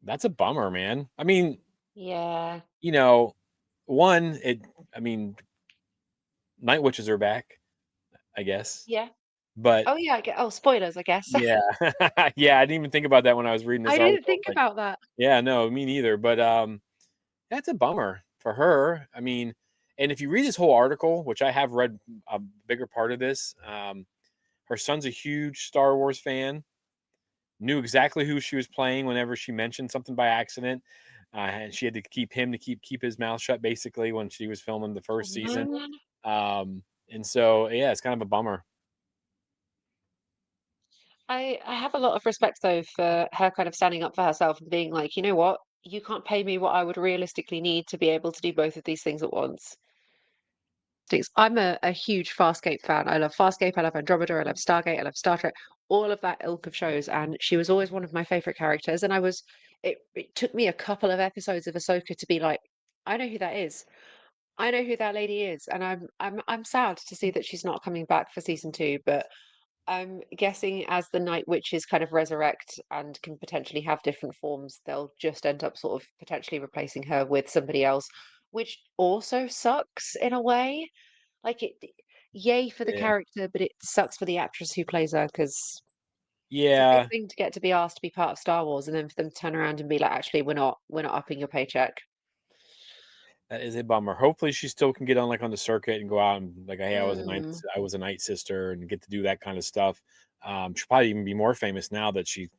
Speaker 1: That's a bummer, man. I mean,
Speaker 2: Yeah.
Speaker 1: you know, one, I mean, Night Witches are back, I guess.
Speaker 2: Yeah.
Speaker 1: But
Speaker 2: Oh yeah, spoilers, I guess.
Speaker 1: yeah. Yeah, I didn't even think about that when I was reading this
Speaker 2: I didn't
Speaker 1: article.
Speaker 2: think
Speaker 1: Like,
Speaker 2: about that.
Speaker 1: yeah, no, me neither. But that's a bummer for her. I mean, and if you read this whole article, which I have read a bigger part of this, her son's a huge Star Wars fan, knew exactly who she was playing whenever she mentioned something by accident. And she had to keep him to keep his mouth shut basically when she was filming the
Speaker 2: Oh,
Speaker 1: first season.
Speaker 2: man.
Speaker 1: And so yeah, it's kind of a bummer.
Speaker 2: I have a lot of respect though for her kind of standing up for herself and being like, you know what? You can't pay me what I would realistically need to be able to do both of these things at once. I'm a huge Farscape fan. I love Farscape, I love Andromeda, I love Stargate, I love Star Trek, all of that ilk of shows. And she was always one of my favorite characters. And it took me a couple of episodes of Ahsoka to be like, I know who that is. I know who that lady is. And I'm sad to see that she's not coming back for season 2, but I'm guessing as the Night Witches kind of resurrect and can potentially have different forms, they'll just end up sort of potentially replacing her with somebody else, which also sucks in a way. Like yay for the
Speaker 1: Yeah.
Speaker 2: character, but it sucks for the actress who plays her because it's a big
Speaker 1: Yeah,
Speaker 2: thing to get to be asked to be part of Star Wars, and then for them to turn around and be like, actually, we're not upping your paycheck.
Speaker 1: that is a bummer. Hopefully, she still can get on like on the circuit and go out and like, hey,
Speaker 2: Mm,
Speaker 1: I was a night sister, and get to do that kind of stuff. She'll probably even be more famous now that she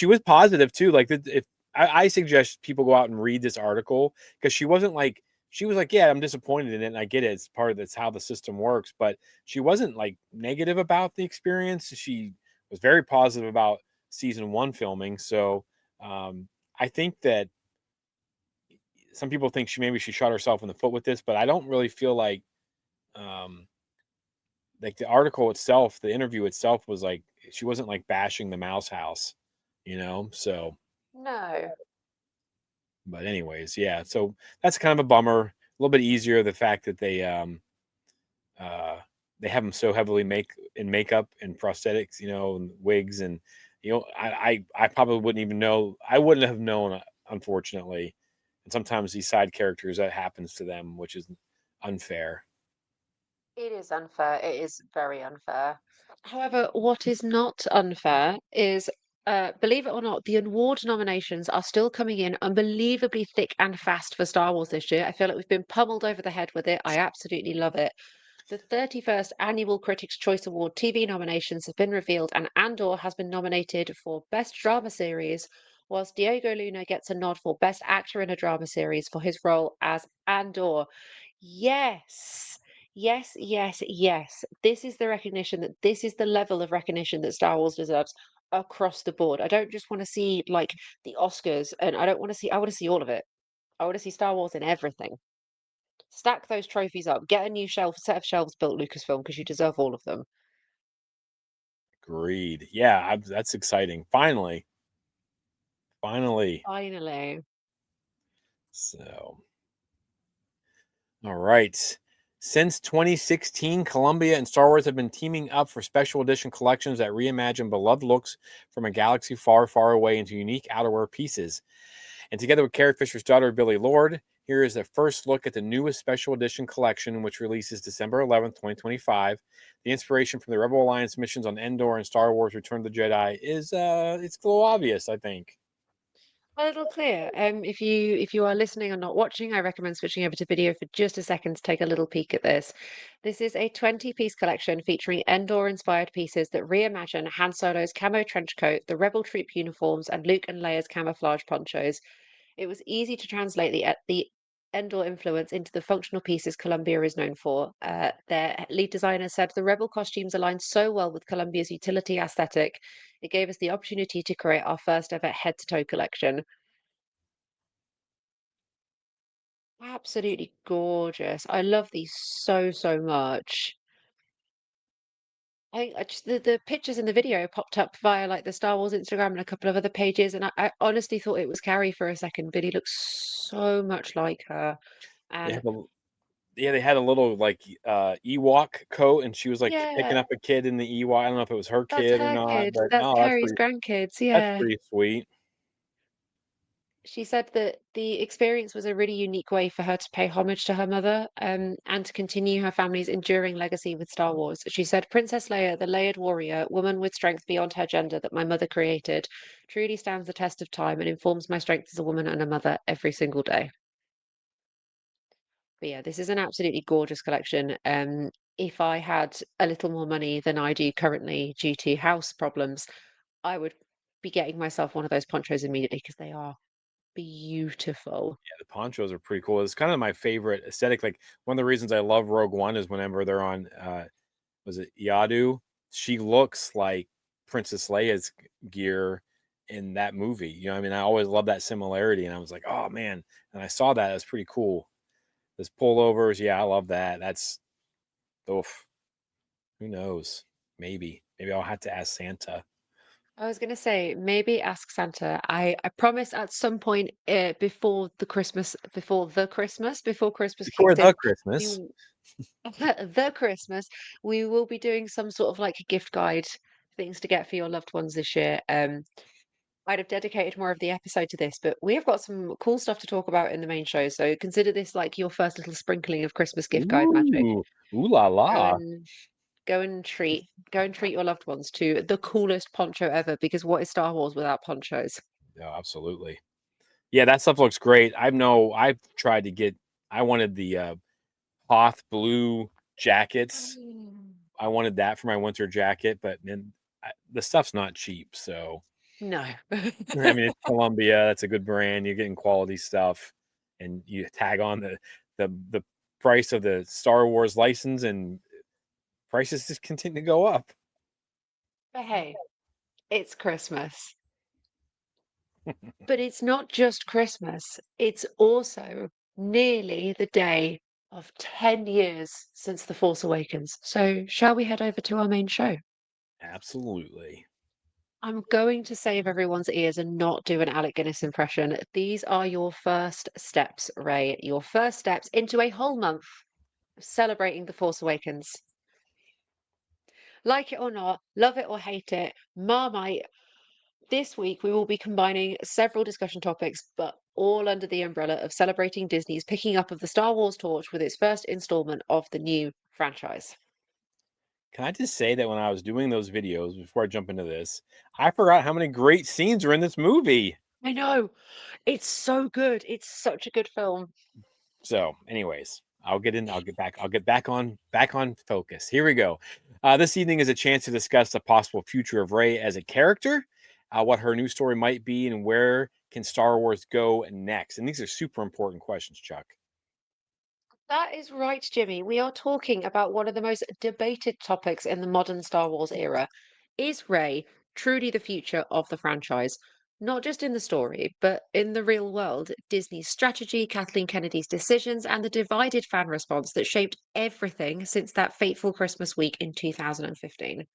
Speaker 1: was positive too. Like, if I suggest people go out and read this article because she was like, yeah, I'm disappointed in it, and I get it. It's part of that's how the system works, but she wasn't like negative about the experience. She was very positive about season 1 filming. So I think that some people think she shot herself in the foot with this, but I don't really feel um like the article itself, the interview itself was like she wasn't like bashing the mouse house, you know? So,
Speaker 2: no.
Speaker 1: but anyways, yeah. So that's kind of a bummer. A little bit easier the fact that uh they have them so heavily in makeup and prosthetics, and wigs, and I probably wouldn't even know. I wouldn't have known, unfortunately. And sometimes these side characters, that happens to them, which is unfair.
Speaker 2: It is unfair. It is very unfair. However, what is not unfair is, believe it or not, the award nominations are still coming in unbelievably thick and fast for Star Wars this year. I feel like we've been pummeled over the head with it. I absolutely love it. The 31st Annual Critics' Choice Award TV nominations have been revealed, and Andor has been nominated for Best Drama Series, whilst Diego Luna gets a nod for Best Actor in a Drama Series for his role as Andor. Yes. Yes, yes, yes. This is the recognition that this is the level of recognition that Star Wars deserves across the board. I don't just want to see like the Oscars, and I want to see all of it. I want to see Star Wars in everything. Stack those trophies up. Get a new set of shelves built, Lucasfilm, because you deserve all of them.
Speaker 1: Agreed. Yeah, that's exciting. Finally, finally.
Speaker 2: Finally.
Speaker 1: So, all right. Since 2016, Columbia and Star Wars have been teaming up for special edition collections that reimagine beloved looks from a galaxy far, far away into unique outerwear pieces. And together with Carrie Fisher's daughter, Billy Lord, here is a first look at the newest special edition collection, which releases December 11th, 2025. The inspiration from the Rebel Alliance missions on Endor and Star Wars Return of the Jedi is it's a little obvious, I think.
Speaker 2: A little clear. If you are listening or not watching, I recommend switching over to video for just a second to take a little peek at this. This is a 20-piece collection featuring Endor-inspired pieces that reimagine Han Solo's camo trench coat, the Rebel troop uniforms, and Luke and Leia's camouflage ponchos. It was easy to translate the Endor influence into the functional pieces Columbia is known for. Their lead designer said the Rebel costumes aligned so well with Columbia's utility aesthetic, it gave us the opportunity to create our first ever head-to-toe collection. Absolutely gorgeous. I love these so, so much. I just the pictures in the video popped up via like the Star Wars Instagram and a couple of other pages, and I honestly thought it was Carrie for a second, but he looks so much like her.
Speaker 1: They
Speaker 2: And
Speaker 1: have a Yeah, they had a little like Ewok coat, and she was like picking
Speaker 2: yeah,
Speaker 1: up a kid in the Ewok. I don't know if it was her
Speaker 2: that's
Speaker 1: kid or
Speaker 2: her
Speaker 1: not,
Speaker 2: kid.
Speaker 1: but
Speaker 2: That's
Speaker 1: no,
Speaker 2: Carrie's grandkids.
Speaker 1: that's
Speaker 2: Yeah.
Speaker 1: pretty sweet.
Speaker 2: She said that the experience was a really unique way for her to pay homage to her mother, and to continue her family's enduring legacy with Star Wars. She said, Princess Leia, the layered warrior, woman with strength beyond her gender that my mother created, truly stands the test of time and informs my strength as a woman and a mother every single day. But yeah, this is an absolutely gorgeous collection. If I had a little more money than I do currently due to house problems, I would be getting myself one of those ponchos immediately because they are beautiful.
Speaker 1: Yeah, the ponchos are pretty cool. It's kind of my favorite aesthetic. Like one of the reasons I love Rogue One is whenever they're on, was it Yadu? She looks like Princess Leia's gear in that movie. You know, what I mean, I always love that similarity, and I was like, oh man, and I saw that. It's pretty cool. This pullovers, yeah, I love that. That's oof. Who knows? Maybe I'll have to ask Santa.
Speaker 2: I was gonna say, maybe ask Santa. I promise at some point before Christmas
Speaker 1: Before
Speaker 2: kicks
Speaker 1: the
Speaker 2: in, we
Speaker 1: Christmas.
Speaker 2: w- the Christmas, we will be doing some sort of like a gift guide, things to get for your loved ones this year. I'd have dedicated more of the episode to this, but we have got some cool stuff to talk about in the main show. So consider this like your first little sprinkling of Christmas gift guide magic.
Speaker 1: Ooh, ooh la
Speaker 2: Go
Speaker 1: la.
Speaker 2: and go and treat your loved ones to the coolest poncho ever, because what is Star Wars without ponchos?
Speaker 1: No, absolutely. Yeah, that stuff looks great. I've tried to get. I wanted the Hoth blue jackets.
Speaker 2: Mm.
Speaker 1: I wanted that for my winter jacket, but then the stuff's not cheap. So
Speaker 2: No.
Speaker 1: I mean, it's Columbia. That's a good brand. You're getting quality stuff, and you tag on the price of the Star Wars license, and prices just continue to go up.
Speaker 2: But hey, it's Christmas. But it's not just Christmas, it's also nearly the day of 10 years since The Force Awakens. So, shall we head over to our main show?
Speaker 1: Absolutely.
Speaker 2: I'm going to save everyone's ears and not do an Alec Guinness impression. These are your first steps, Ray. Your first steps into a whole month of celebrating The Force Awakens. Like it or not, love it or hate it, Marmite, this week we will be combining several discussion topics, but all under the umbrella of celebrating Disney's picking up of the Star Wars torch with its first installment of the new franchise.
Speaker 1: Can I just say that when I was doing those videos before I jump into this, I forgot how many great scenes are in this movie.
Speaker 2: I know. It's so good. It's such a good film.
Speaker 1: So, anyways, I'll get back on focus. Here we go. This evening is a chance to discuss the possible future of Rey as a character, what her new story might be, and where can Star Wars go next. And these are super important questions, Chuck.
Speaker 2: That is right, Jimmy. We are talking about one of the most debated topics in the modern Star Wars era. Is Rey truly the future of the franchise? Not just in the story, but in the real world. Disney's strategy, Kathleen Kennedy's decisions, and the divided fan response that shaped everything since that fateful Christmas week in 2015.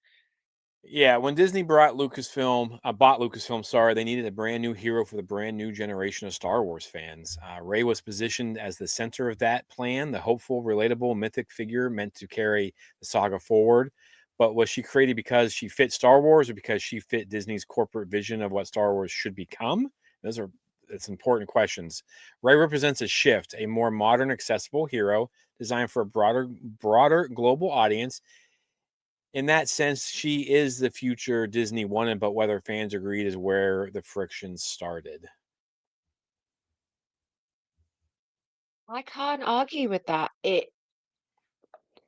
Speaker 1: Yeah, when Disney bought Lucasfilm, sorry, they needed a brand new hero for the brand new generation of Star Wars fans. Rey was positioned as the center of that plan, the hopeful, relatable, mythic figure meant to carry the saga forward. But was she created because she fit Star Wars, or because she fit Disney's corporate vision of what Star Wars should become? Those are It's important questions. Rey represents a shift, a more modern, accessible hero designed for a broader global audience. In that sense, she is the future Disney wanted, but whether fans agreed is where the friction started.
Speaker 2: I can't argue with that.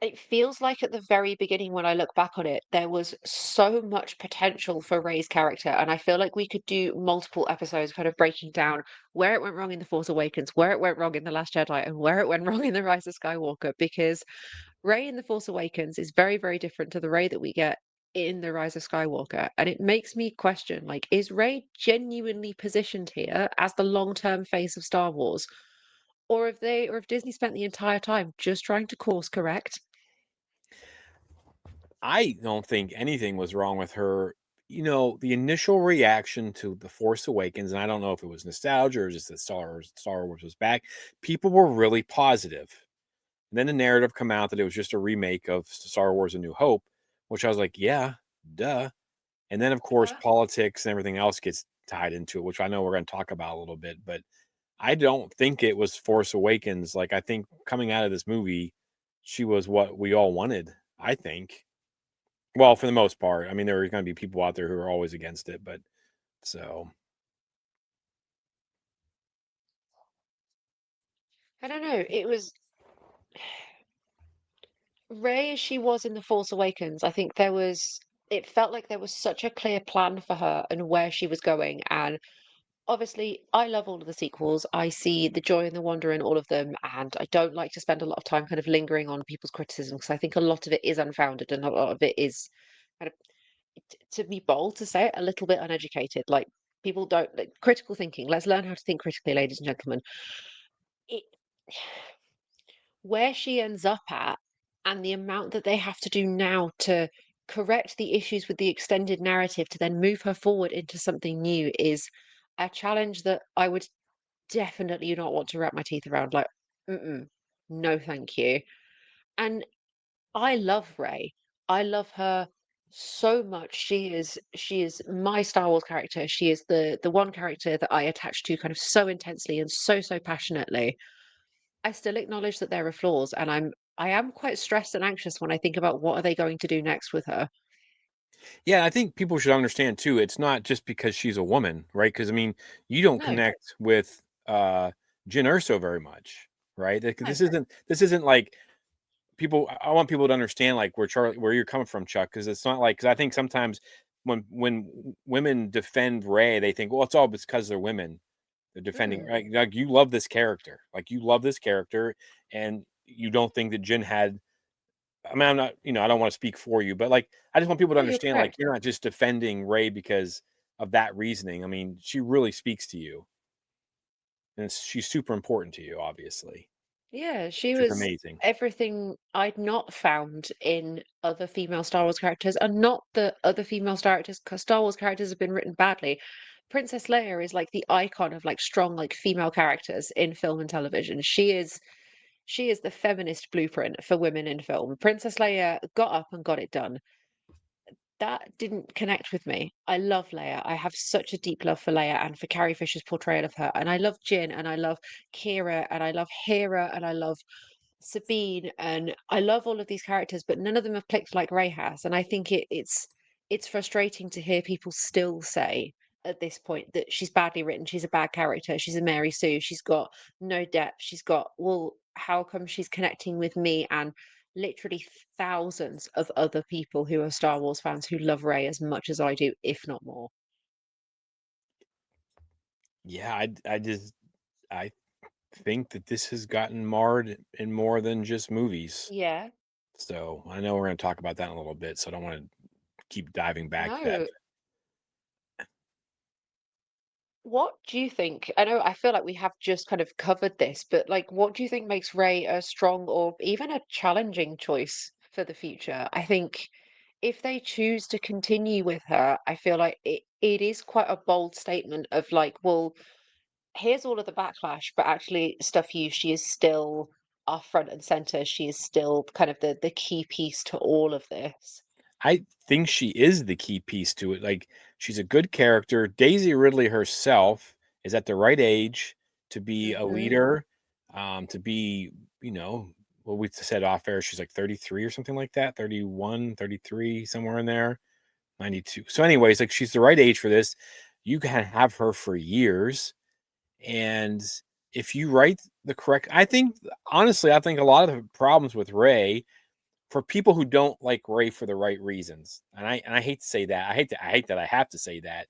Speaker 2: It feels like at the very beginning, when I look back on it, there was so much potential for Rey's character, and I feel like we could do multiple episodes kind of breaking down where it went wrong in The Force Awakens, where it went wrong in The Last Jedi, and where it went wrong in The Rise of Skywalker, because Rey in The Force Awakens is very, very different to the Rey that we get in The Rise of Skywalker. And it makes me question, like, is Rey genuinely positioned here as the long-term face of Star Wars? or if Disney spent the entire time just trying to course correct.
Speaker 1: I don't think anything was wrong with her. The initial reaction to The Force Awakens, and I don't know if it was nostalgia or just that Star Wars was back, people were really positive. And then the narrative come out that it was just a remake of Star Wars: A New Hope, which I was like, yeah, duh. And then of course
Speaker 2: Yeah.
Speaker 1: politics and everything else gets tied into it, which I know we're going to talk about a little bit, but I don't think it was Force Awakens. Like I think coming out of this movie, she was what we all wanted, I think. Well, for the most part. I mean, there are going to be people out there who are always against it, but so
Speaker 2: I don't know. It was Rey as she was in The Force Awakens. I think it felt like there was such a clear plan for her and where she was going. And obviously, I love all of the sequels. I see the joy and the wonder in all of them. And I don't like to spend a lot of time kind of lingering on people's criticism because I think a lot of it is unfounded and a lot of it is kind of, to be bold to say it, a little bit uneducated. Like people don't like critical thinking. Let's learn how to think critically, ladies and gentlemen. It, where she ends up at and the amount that they have to do now to correct the issues with the extended narrative to then move her forward into something new is a challenge that I would definitely not want to wrap my teeth around. Like, mm-mm, no, thank you. And I love Rey. I love her so much. She is my Star Wars character. She is the one character that I attach to kind of so intensely and so passionately. I still acknowledge that there are flaws, and I am quite stressed and anxious when I think about what are they going to do next with her.
Speaker 1: yeah, I think people should understand too. It's not just because she's a woman, right? Because I mean, you don't
Speaker 2: No,
Speaker 1: connect with Jyn Erso very much, right?
Speaker 2: no.
Speaker 1: This isn't like people. I want people to understand like where you're coming from, Chuck, because it's not like because I think sometimes when women defend Ray, they think, well, it's all because they're women. They're defending,
Speaker 2: Mm,
Speaker 1: right? Like you love this character, and you don't think that Jin had. I mean, I'm not, I don't want to speak for you, but like, I just want people to
Speaker 2: no, you're
Speaker 1: understand, like,
Speaker 2: correct.
Speaker 1: you're not just defending Ray because of that reasoning. I mean, she really speaks to you, and she's super important to you, obviously,
Speaker 2: Yeah, she
Speaker 1: which is
Speaker 2: was
Speaker 1: amazing.
Speaker 2: everything I'd not found in other female Star Wars characters, and not that other female Star Wars characters have been written badly. Princess Leia is like the icon of like strong like female characters in film and television. She is the feminist blueprint for women in film. Princess Leia got up and got it done. That didn't connect with me. I love Leia. I have such a deep love for Leia and for Carrie Fisher's portrayal of her. And I love Jin and I love Kira and I love Hera and I love Sabine and I love all of these characters, but none of them have clicked like Rey has. And I think it's frustrating to hear people still say at this point that she's badly written, she's a bad character, she's a Mary Sue, she's got no depth, she's got, well, how come she's connecting with me and literally thousands of other people who are Star Wars fans who love Rey as much as I do, if not more.
Speaker 1: Yeah, I think that this has gotten marred in more than just movies.
Speaker 2: Yeah.
Speaker 1: So I know we're going to talk about that in a little bit. So I don't want to keep diving back to that.
Speaker 2: No. What do you think? I know I feel like we have just kind of covered this, but like, what do you think makes Rey a strong or even a challenging choice for the future? I think if they choose to continue with her, I feel like it is quite a bold statement of like, well, here's all of the backlash, but actually, stuff you, she is still our front and center. She is still kind of the key piece to all of this.
Speaker 1: I think she is the key piece to it. Like she's a good character. Daisy Ridley herself is at the right age to be a
Speaker 2: Hmm.
Speaker 1: leader, to be, what we said off air, she's like 33 or something like that, 31, 33, somewhere in there, 92. So, anyways, like she's the right age for this. You can have her for years. And if you write the correct, honestly, I think a lot of the problems with Ray for people who don't like Ray for the right reasons, and I hate to say that. I hate that I have to say that.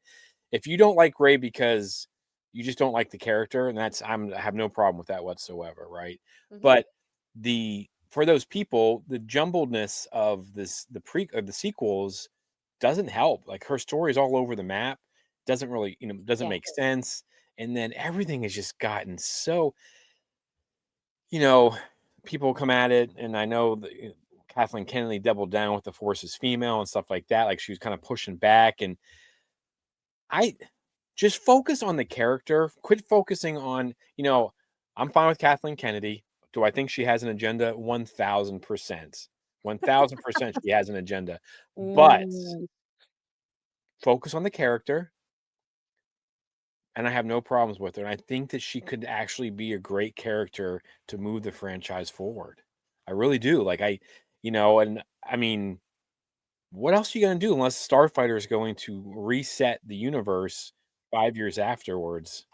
Speaker 1: If you don't like Ray because you just don't like the character, and I have no problem with that whatsoever, right?
Speaker 2: Hmm.
Speaker 1: But the for those people, the jumbledness of the sequels doesn't help. Like her story is all over the map, doesn't really, doesn't
Speaker 2: Yeah.
Speaker 1: make sense. And then everything has just gotten so you know, people come at it, and I know that Kathleen Kennedy doubled down with the Force is female and stuff like that. Like she was kind of pushing back, and I just focus on the character. Quit focusing on, I'm fine with Kathleen Kennedy. Do I think she has an agenda? 1000%. 1000% she has an agenda. But
Speaker 2: Mm,
Speaker 1: focus on the character, and I have no problems with her. And I think that she could actually be a great character to move the franchise forward. I really do. Like and I mean, what else are you gonna do unless Starfighter is going to reset the universe 5 years afterwards?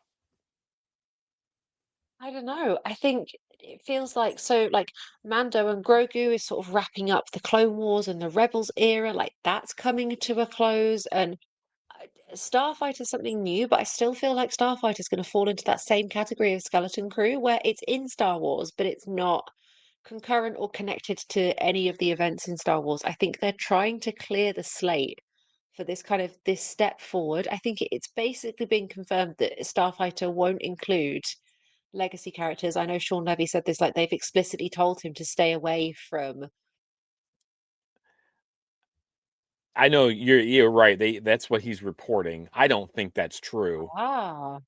Speaker 2: I don't know. I think it feels like so like Mando and Grogu is sort of wrapping up the Clone Wars and the Rebels era, like that's coming to a close. And Starfighter's something new, but I still feel like Starfighter's going to fall into that same category of Skeleton Crew where it's in Star Wars, but it's not concurrent or connected to any of the events in Star Wars. I think they're trying to clear the slate for this kind of this step forward. I think it's basically been confirmed that Starfighter won't include legacy characters. I know Sean Levy said this, like they've explicitly told him to stay away from.
Speaker 1: I know you're right. That's what he's reporting. I don't think that's true.
Speaker 2: Ah,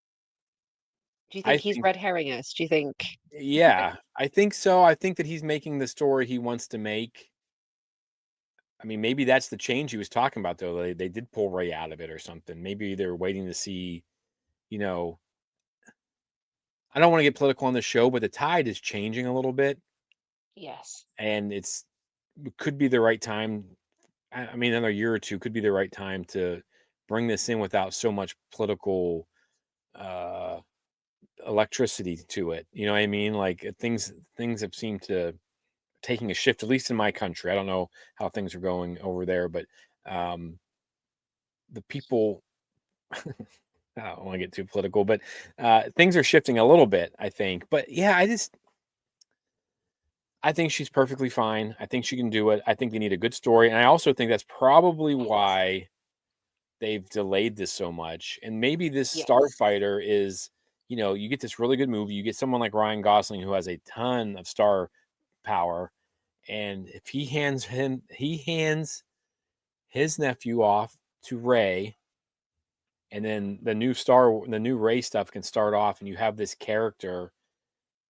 Speaker 2: do you
Speaker 1: I
Speaker 2: think he's
Speaker 1: think
Speaker 2: red herring us? Do you think?
Speaker 1: yeah, I think so. I think that he's making the story he wants to make. I mean, maybe that's the change he was talking about, though. They did pull Ray out of it or something. Maybe they're waiting to see, you know, I don't want to get political on the show, but the tide is changing a little bit,
Speaker 2: Yes.
Speaker 1: and it could be the right time. I mean, another year or two could be the right time to bring this in without so much political uh, electricity to it. You know what I mean? Like things have seemed to taking a shift, at least in my country. I don't know how things are going over there, but um, the people. I don't want to get too political, but things are shifting a little bit, I think. But yeah, I think she's perfectly fine. I think she can do it. I think they need a good story, and I also think that's probably
Speaker 2: Yes.
Speaker 1: why they've delayed this so much. And maybe this
Speaker 2: Yes.
Speaker 1: Starfighter is, you get this really good movie. You get someone like Ryan Gosling who has a ton of star power, and if he hands his nephew off to Ray, and then the new Ray stuff can start off, and you have this character.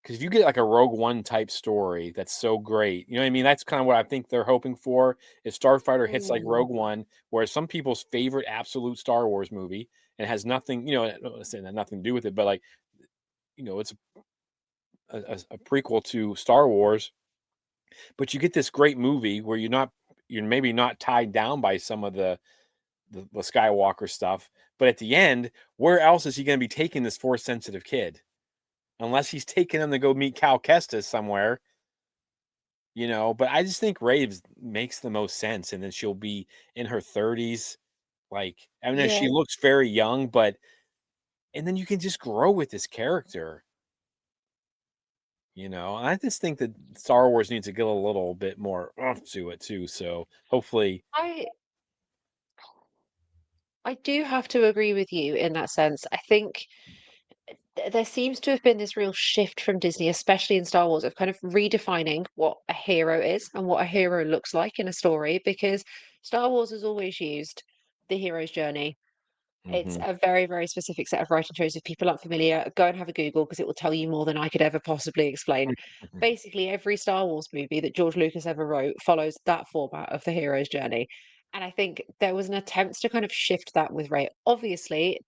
Speaker 1: Because if you get like a Rogue One type story that's so great, you know what I mean? That's kind of what I think they're hoping for. If Starfighter hits like
Speaker 2: Mm,
Speaker 1: Rogue One, where some people's favorite absolute Star Wars movie, and has nothing, saying that nothing to do with it, but like, it's a prequel to Star Wars, but you get this great movie where you're maybe not tied down by some of the Skywalker stuff, but at the end, where else is he going to be taking this Force sensitive kid? Unless he's taking him to go meet Cal Kestis somewhere. But I just think Raves makes the most sense, and then she'll be in her 30s. Like, I mean, she
Speaker 2: yeah.
Speaker 1: looks very young, and then you can just grow with this character, and I just think that Star Wars needs to get a little bit more oomph to it too. So hopefully,
Speaker 2: I do have to agree with you in that sense. I think there seems to have been this real shift from Disney, especially in Star Wars, of kind of redefining what a hero is and what a hero looks like in a story, because Star Wars has always used the hero's journey. It's
Speaker 1: hmm
Speaker 2: a very, very specific set of writing shows. If people aren't familiar, go and have a Google because it will tell you more than I could ever possibly explain. Basically, every Star Wars movie that George Lucas ever wrote follows that format of the hero's journey. And I think there was an attempt to kind of shift that with Rey. Obviously,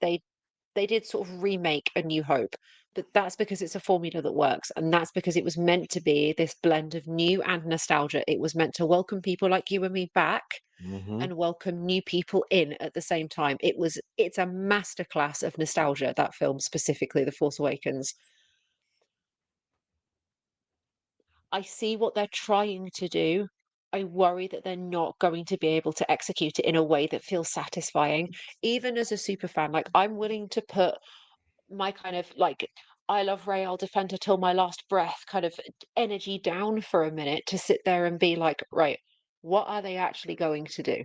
Speaker 2: they did sort of remake A New Hope, but that's because it's a formula that works, and that's because it was meant to be this blend of new and nostalgia. It was meant to welcome people like you and me back
Speaker 1: hmm
Speaker 2: and welcome new people in at the same time. It's a masterclass of nostalgia, that film specifically, The Force Awakens. I see what they're trying to do. I worry that they're not going to be able to execute it in a way that feels satisfying. Even as a super fan, like I'm willing to put my kind of like I love Ray, I'll defend her till my last breath kind of energy down for a minute to sit there and be like, right, what are they actually going to do?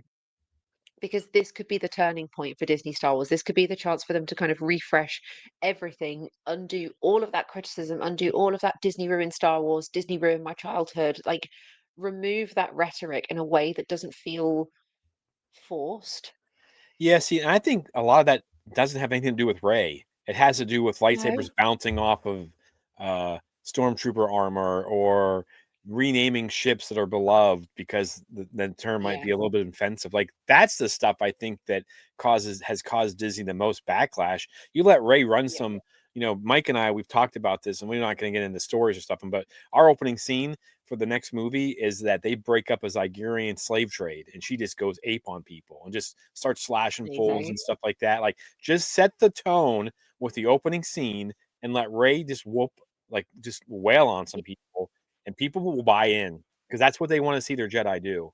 Speaker 2: because this could be the turning point for Disney Star Wars. This could be the chance for them to kind of refresh everything, undo all of that criticism, undo all of that Disney ruined Star Wars, Disney ruined my childhood, like remove that rhetoric in a way that doesn't feel forced.
Speaker 1: Yeah, see, and I think a lot of that doesn't have anything to do with Rey. It has to do with
Speaker 2: No?
Speaker 1: lightsabers bouncing off of stormtrooper armor or renaming ships that are beloved because the term might
Speaker 2: Yeah.
Speaker 1: be a little bit offensive. Like that's the stuff I think that has caused Disney the most backlash. You let Rey run
Speaker 2: Yeah.
Speaker 1: some, Mike and I we've talked about this, and we're not going to get into stories or stuff, but our opening scene for the next movie is that they break up a Zygerian slave trade and she just goes ape on people and just starts slashing fools
Speaker 2: Amazing.
Speaker 1: and stuff like that. Like just set the tone with the opening scene and let Rey just just wail on some people and people will buy in because that's what they want to see their Jedi do.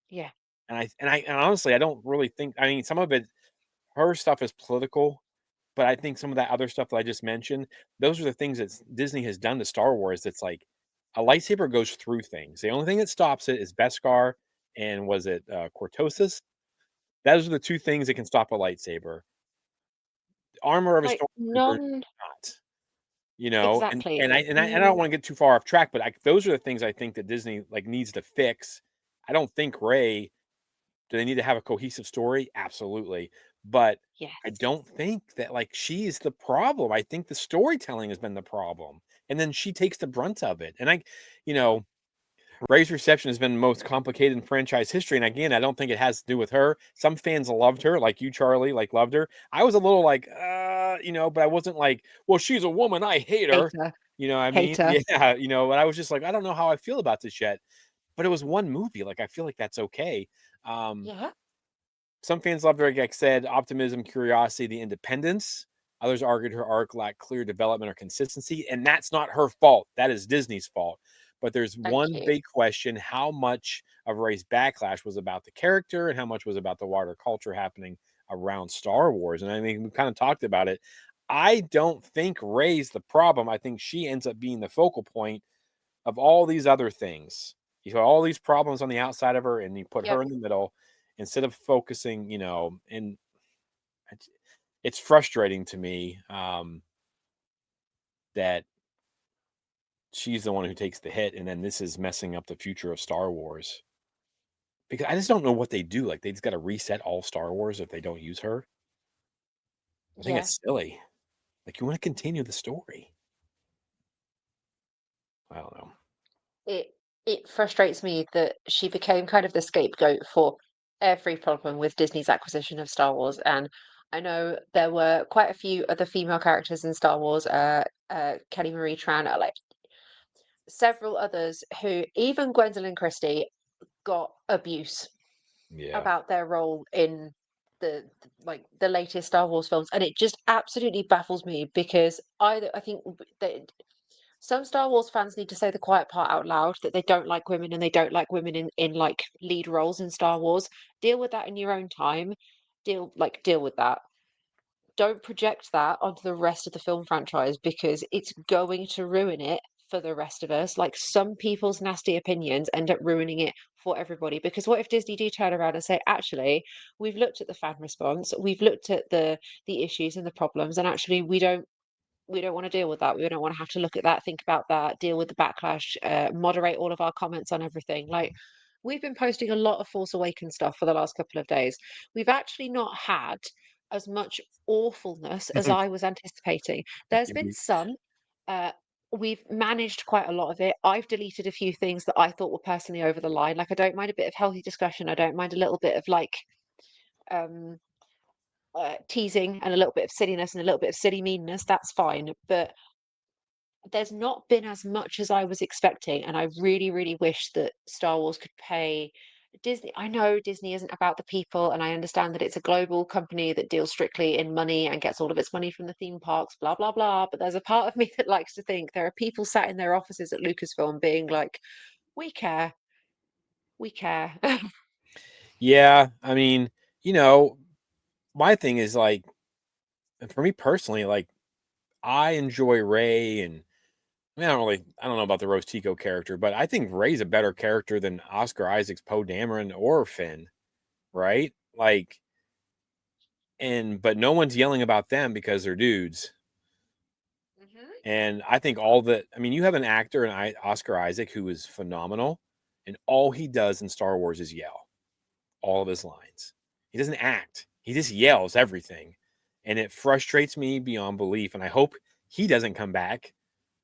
Speaker 2: Yeah.
Speaker 1: And honestly, I don't really think, I mean, some of it, her stuff is political, but I think some of that other stuff that I just mentioned, those are the things that Disney has done to Star Wars. That's like a lightsaber goes through things. The only thing that stops it is Beskar and was it Cortosis? Those are the two things that can stop a lightsaber. Armor of a
Speaker 2: Like
Speaker 1: stormtrooper,
Speaker 2: none
Speaker 1: not. And
Speaker 2: exactly.
Speaker 1: and I don't want to get too far off track, but those are the things I think that Disney like needs to fix. I don't think Rey. Do they need to have a cohesive story? Absolutely. But I
Speaker 2: Yes.
Speaker 1: don't think that like she's the problem. I think the storytelling has been the problem. And then she takes the brunt of it. And you know, Ray's reception has been the most complicated in franchise history. And again, I don't think it has to do with her. Some fans loved her, like you, Charlie, like loved her. I was a little like, but I wasn't like, well, she's a woman. I hate her.
Speaker 2: Hater.
Speaker 1: You know what I mean?
Speaker 2: Hater.
Speaker 1: Yeah, but I was just like, I don't know how I feel about this yet. But it was one movie. Like, I feel like that's okay.
Speaker 2: Yeah.
Speaker 1: Some fans loved her, like I said, optimism, curiosity, the independence. Others argued her arc lacked clear development or consistency, and that's not her fault. That is Disney's fault. But there's
Speaker 2: Thank
Speaker 1: one
Speaker 2: you.
Speaker 1: big question: how much of Rey's backlash was about the character, and how much was about the wider culture happening around Star Wars? And I mean, we kind of talked about it. I don't think Rey's the problem. I think she ends up being the focal point of all these other things. You put all these problems on the outside of her, and you put her
Speaker 2: Yep.
Speaker 1: in the middle instead of focusing. And it's frustrating to me that she's the one who takes the hit, and then this is messing up the future of Star Wars. Because I just don't know what they do. Like they just got to reset all Star Wars if they don't use her. I think
Speaker 2: Yeah.
Speaker 1: it's silly. Like you want to continue the story. I don't know.
Speaker 2: It it frustrates me that she became kind of the scapegoat for every problem with Disney's acquisition of Star Wars. And I know there were quite a few other female characters in Star Wars, Kelly Marie Tran, like several others who, even Gwendolyn Christie, got abuse
Speaker 1: Yeah.
Speaker 2: about their role in the latest Star Wars films, and it just absolutely baffles me because I think that some Star Wars fans need to say the quiet part out loud that they don't like women and they don't like women in like lead roles in Star Wars. Deal with that in your own time. Deal with that. Don't project that onto the rest of the film franchise because it's going to ruin it for the rest of us. Like some people's nasty opinions end up ruining it for everybody. Because what if Disney do turn around and say, actually, we've looked at the fan response, we've looked at the issues and the problems, and actually we don't want to deal with that. We don't want to have to look at that, think about that, deal with the backlash, moderate all of our comments on everything. Like we've been posting a lot of Force Awakens stuff for the last couple of days. We've actually not had as much awfulness as I was anticipating. There's been some. Uh, we've managed quite a lot of it. I've deleted a few things that I thought were personally over the line. Like I don't mind a bit of healthy discussion. I don't mind a little bit of like um teasing and a little bit of silliness and a little bit of silly meanness. That's fine. But there's not been as much as I was expecting, and I really, really wish that Star Wars could pay Disney. I know Disney isn't about the people, and I understand that it's a global company that deals strictly in money and gets all of its money from the theme parks, blah, blah, blah. But there's a part of me that likes to think there are people sat in their offices at Lucasfilm being like, we care, we care.
Speaker 1: Yeah. I mean, you know, my thing is like, for me personally, like I enjoy Ray, and I mean, I don't know about the Rose Tico character, but I think Ray's a better character than Oscar Isaac's Poe Dameron or Finn. right? Like, but no one's yelling about them because they're dudes. And I think you have an actor in Oscar Isaac who is phenomenal, and all he does in Star Wars is yell all of his lines. He doesn't act. He just yells everything. And it frustrates me beyond belief. And I hope he doesn't come back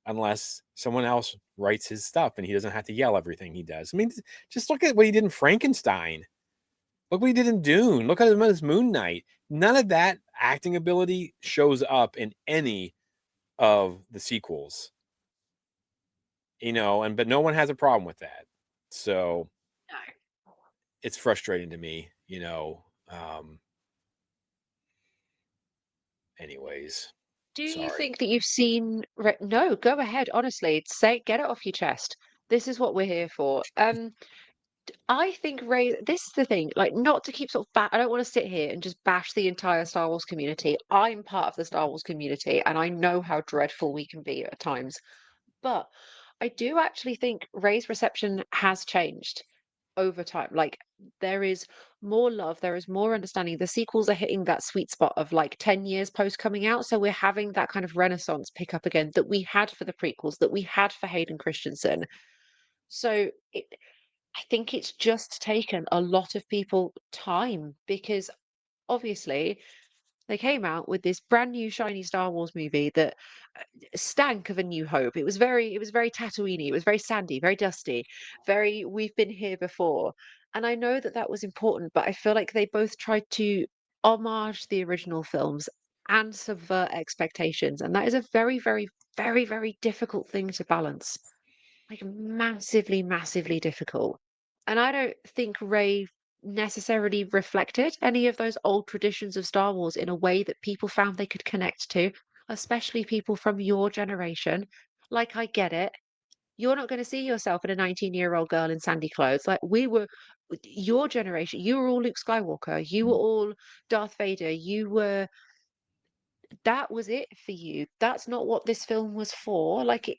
Speaker 1: unless someone else writes his stuff and he doesn't have to yell everything he does. I mean, just look at what he did in Frankenstein. Look what he did in Dune. Look at him as Moon Knight. None of that acting ability shows up in any of the sequels. But no one has a problem with that. So it's frustrating to me, anyways.
Speaker 2: Do you
Speaker 1: Sorry.
Speaker 2: think that you've seen No, go ahead, honestly. Get it off your chest. This is what we're here for. I think this is the thing, like, not to keep sort of I don't want to sit here and just bash the entire Star Wars community. I'm part of the Star Wars community, and I know how dreadful we can be at times. But I do actually think Rey's reception has changed over time. Like, there is more love, there is more understanding. The sequels are hitting that sweet spot of like 10 years post coming out. So we're having that kind of renaissance pick up again that we had for the prequels, that we had for Hayden Christensen. So I think it's just taken a lot of people time because obviously they came out with this brand new shiny Star Wars movie that stank of A New Hope. It was very Tatooine. It was very sandy, very dusty, very we've been here before. And I know that that was important, but I feel like they both tried to homage the original films and subvert expectations, and that is a very, very, very, very difficult thing to balance. Like massively, massively difficult. And I don't think Ray necessarily reflected any of those old traditions of Star Wars in a way that people found they could connect to, especially people from your generation. Like, I get it. You're not going to see yourself in a 19-year-old girl in sandy clothes. Like, your generation, you were all Luke Skywalker, you were all Darth Vader, that was it for you. That's not what this film was for. Like,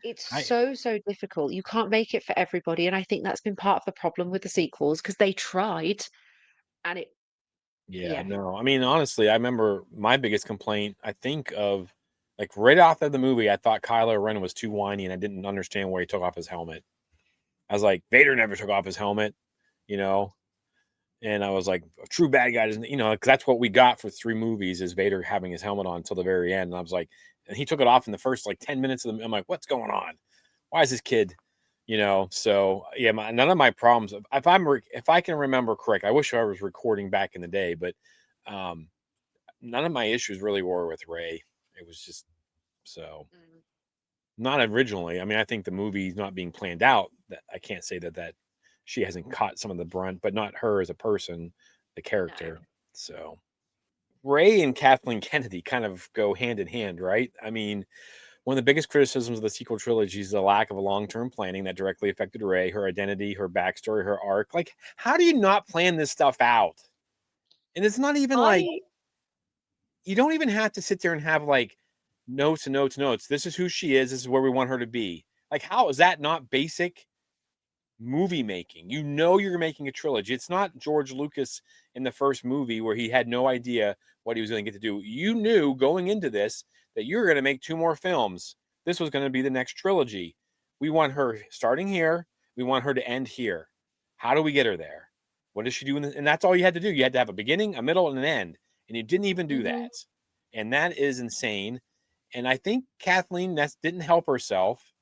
Speaker 2: it's
Speaker 1: I
Speaker 2: so, so difficult. You can't make it for everybody, and I think that's been part of the problem with the sequels because they tried and
Speaker 1: Yeah,
Speaker 2: yeah.
Speaker 1: no. I mean, honestly, I remember my biggest complaint, I think of like right off of the movie, I thought Kylo Ren was too whiny and I didn't understand where he took off his helmet. I was like, Vader never took off his helmet, you know? And I was like, a true bad guy doesn't, because that's what we got for 3 movies is Vader having his helmet on until the very end. And I was like, and he took it off in the first like 10 minutes of the, I'm like, what's going on? Why is this kid, So yeah, none of my problems. If I can remember correct, I wish I was recording back in the day, but um, none of my issues really were with Ray. It was just so
Speaker 2: Mm.
Speaker 1: not originally. I mean, I think the movie's not being planned out. That I can't say that she hasn't caught some of the brunt, but not her as a person, the
Speaker 2: No.
Speaker 1: character. So Ray and Kathleen Kennedy kind of go hand in hand, right? I mean, one of the biggest criticisms of the sequel trilogy is the lack of a long-term planning that directly affected Rey, her identity, her backstory, her arc. Like, how do you not plan this stuff out? And it's not even like
Speaker 2: I
Speaker 1: you don't even have to sit there and have like notes and notes and notes. This is who she is. This is where we want her to be. Like, how is that not basic movie making? You're making a trilogy. It's not George Lucas in the first movie where he had no idea what he was going to get to do. You knew going into this that you're going to make 2 more films. This was going to be the next trilogy. We want her starting here. We want her to end here. How do we get her there? What does she do? And that's all you had to do. You had to have a beginning, a middle, and an end. And you didn't even do
Speaker 2: Mhm.
Speaker 1: that. And that is insane. And I think Kathleen didn't help herself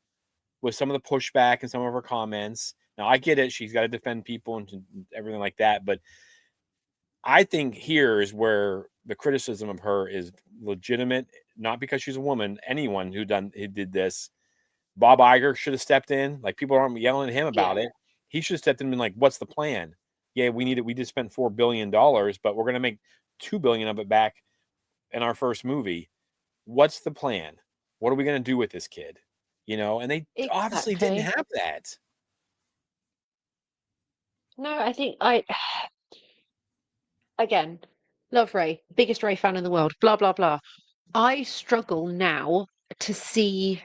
Speaker 1: with some of the pushback and some of her comments. Now I get it; she's got to defend people and everything like that. But I think here is where the criticism of her is legitimate, not because she's a woman. Anyone who did this, Bob Iger should have stepped in. Like people aren't yelling at him about
Speaker 2: Yeah.
Speaker 1: it. He should have stepped in and been like, "What's the plan? Yeah, we need it. We just spent $4 billion, but we're going to make $2 billion of it back in our first movie. What's the plan? What are we going to do with this kid?" And they obviously didn't
Speaker 2: Exactly.
Speaker 1: have that.
Speaker 2: No, I think again, love Ray, biggest Ray fan in the world, blah blah blah. I struggle now to see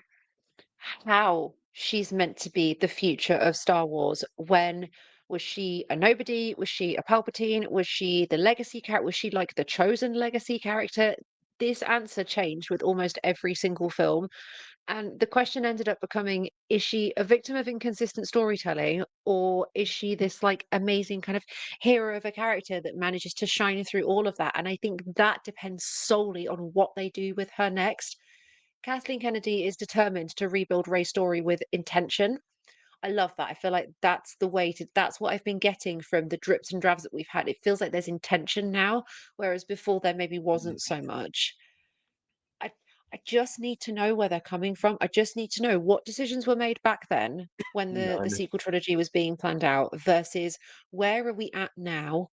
Speaker 2: how she's meant to be the future of Star Wars when Was she a nobody? Was she a Palpatine? Was she the legacy character? Was she like the chosen legacy character? This answer changed with almost every single film. And the question ended up becoming, is she a victim of inconsistent storytelling, or is she this like amazing kind of hero of a character that manages to shine through all of that? And I think that depends solely on what they do with her next. Kathleen Kennedy is determined to rebuild Rey's story with intention. I love that. I feel like that's the way to, that's what I've been getting from the drips and drabs that we've had. It feels like there's intention now, whereas before there maybe wasn't so much. I I just need to know where they're coming from. I just need to know what decisions were made back then when the
Speaker 1: None.
Speaker 2: sequel trilogy was being planned out versus where are we at now?